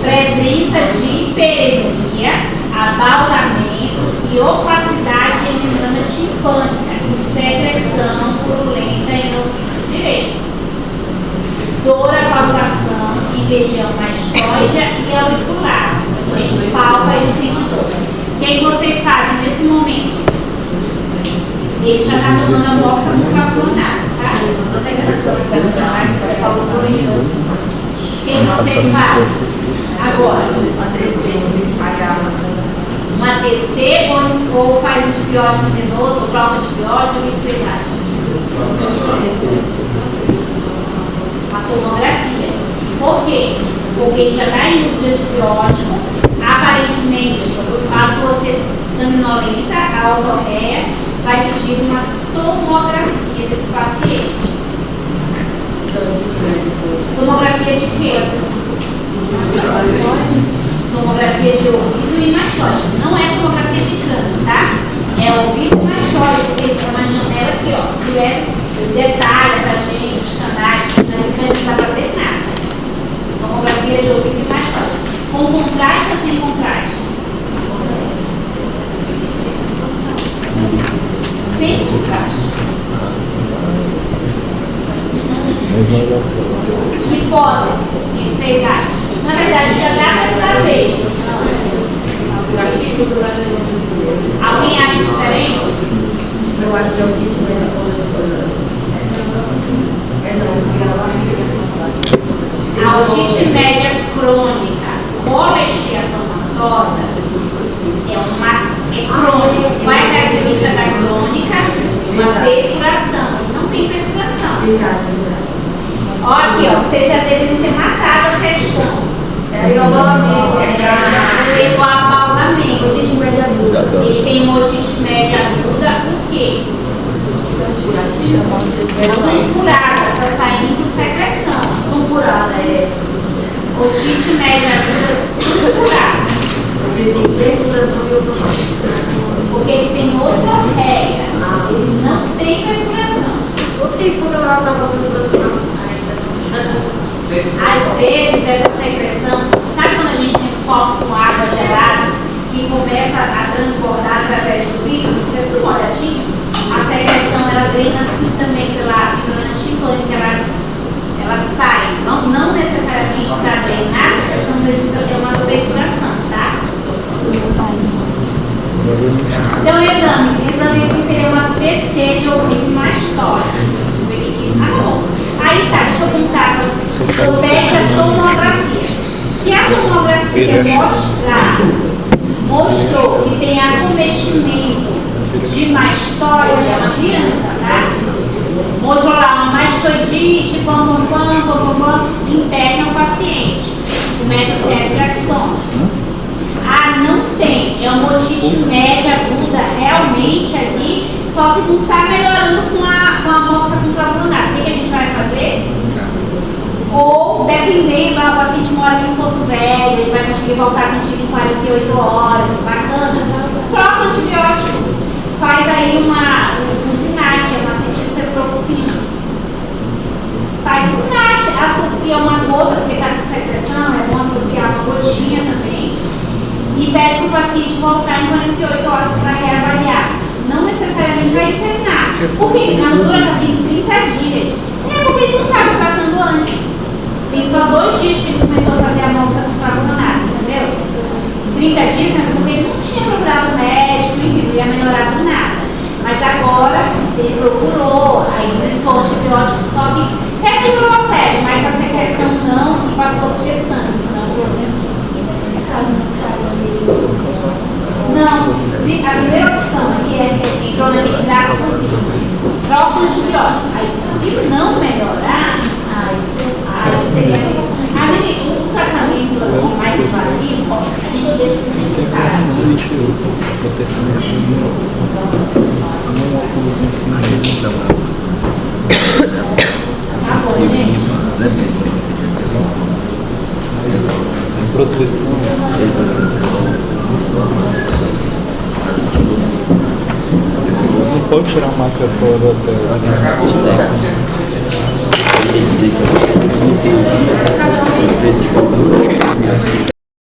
Presença de hiperemia, abaulamento e opacidade em membrana timpânica e secreção purulenta em ouvido direito. Dor à palpação em região mastoide e auricular. A gente palpa e sente dor. O que vocês fazem nesse momento? Ele já está tomando a amostra no clavulanato, tá? Você que está tomando mais que você falou por aí. O que vocês fazem? Agora, um ATC ou faz antibiótico venoso ou prova antibiótico, o que vocês acham? Uma tomografia. Por quê? Porque ele já está em uso de antibiótico, aparentemente passou a ser sanguinolenta, a otorreia, vai pedir uma tomografia desse paciente. Tomografia de quê? Tomografia de ouvido e mastoide. Não é tomografia de crânio, tá? É ouvido e mastoide, porque tem uma janela aqui, ó. Se tiver detalhe pra gente, os canais, na de crânio não dá pra ver nada. Tomografia de ouvido e mastoide. Com contraste ou sem contraste? Sem contraste. Hipóteses, se vocês acham. Na verdade, já dá para saber. Alguém acha diferente? Eu acho que é o kit mesmo. A otite média crônica colesteatomatosa é crônica. Qual é a característica da crônica? Uma perfuração. Não tem perfuração. Olha aqui, ó, vocês já devem ter matado a questão. Tem o abaulamento. Otite média aguda. Ele tem otite média aguda, o quê? Sulfurada, está saindo secreção. Sulfurada, é. Otite média aguda sulfurada. Porque tem perfuração e otorrino. Porque ele tem otorreia. Ele não tem perfuração. O tipo não é uma perfuração. Às vezes essa secreção, sabe quando a gente tem um copo com água gelada que começa a transbordar através do vidro, fica tudo molhadinho? A secreção ela vem assim também pela membrana timpânica, ela sai. Não necessariamente para treinar, a secreção precisa ter uma perfuração, tá? Então, exame aqui seria uma TC de ouvido mastóide. Ah, bom. Aí tá, deixa eu perguntar para vocês. Eu pego a tomografia. Se a tomografia mostrou que tem acometimento de mastóide, é uma criança, tá? Mostrou lá uma mastoidite, interna o paciente. Começa a ser traxoma. Ah, não tem. É uma otite média aguda realmente ali, só que não está melhorando com a moxa com clavulonase. O que a gente vai fazer? Ou, dependendo, o paciente mora em Porto Velho, ele vai conseguir voltar contigo em 48 horas, bacana. Troca o antibiótico. Faz aí uma SINAT, uma acetilceproxina. Faz SINAT, associa uma gota, porque está com secreção, é bom associar uma gotinha também. E pede para o paciente voltar em 48 horas para reavaliar. Não necessariamente vai internar. Porque na doutora já tem 30 dias. É porque ele não estava tratando antes. Tem só 2 dias que ele começou a fazer a moça com clavulonase, entendeu? 30 dias, né? Porque ele não tinha procurado médico, enfim, não ia melhorar do nada. Mas agora ele procurou, aí iniciou o antibiótico, só que recuperou a febre, mas a secreção não e passou a ter sangue. Não, a primeira opção aí é hidronamidase possível. Troca o antibiótico. Aí se não melhorar, aí seria melhor. O tratamento assim, mais invasivo, a gente deixa de cara. Tá bom, gente. Proteção. Não pode tirar a máscara fora do hotel. Ele tem que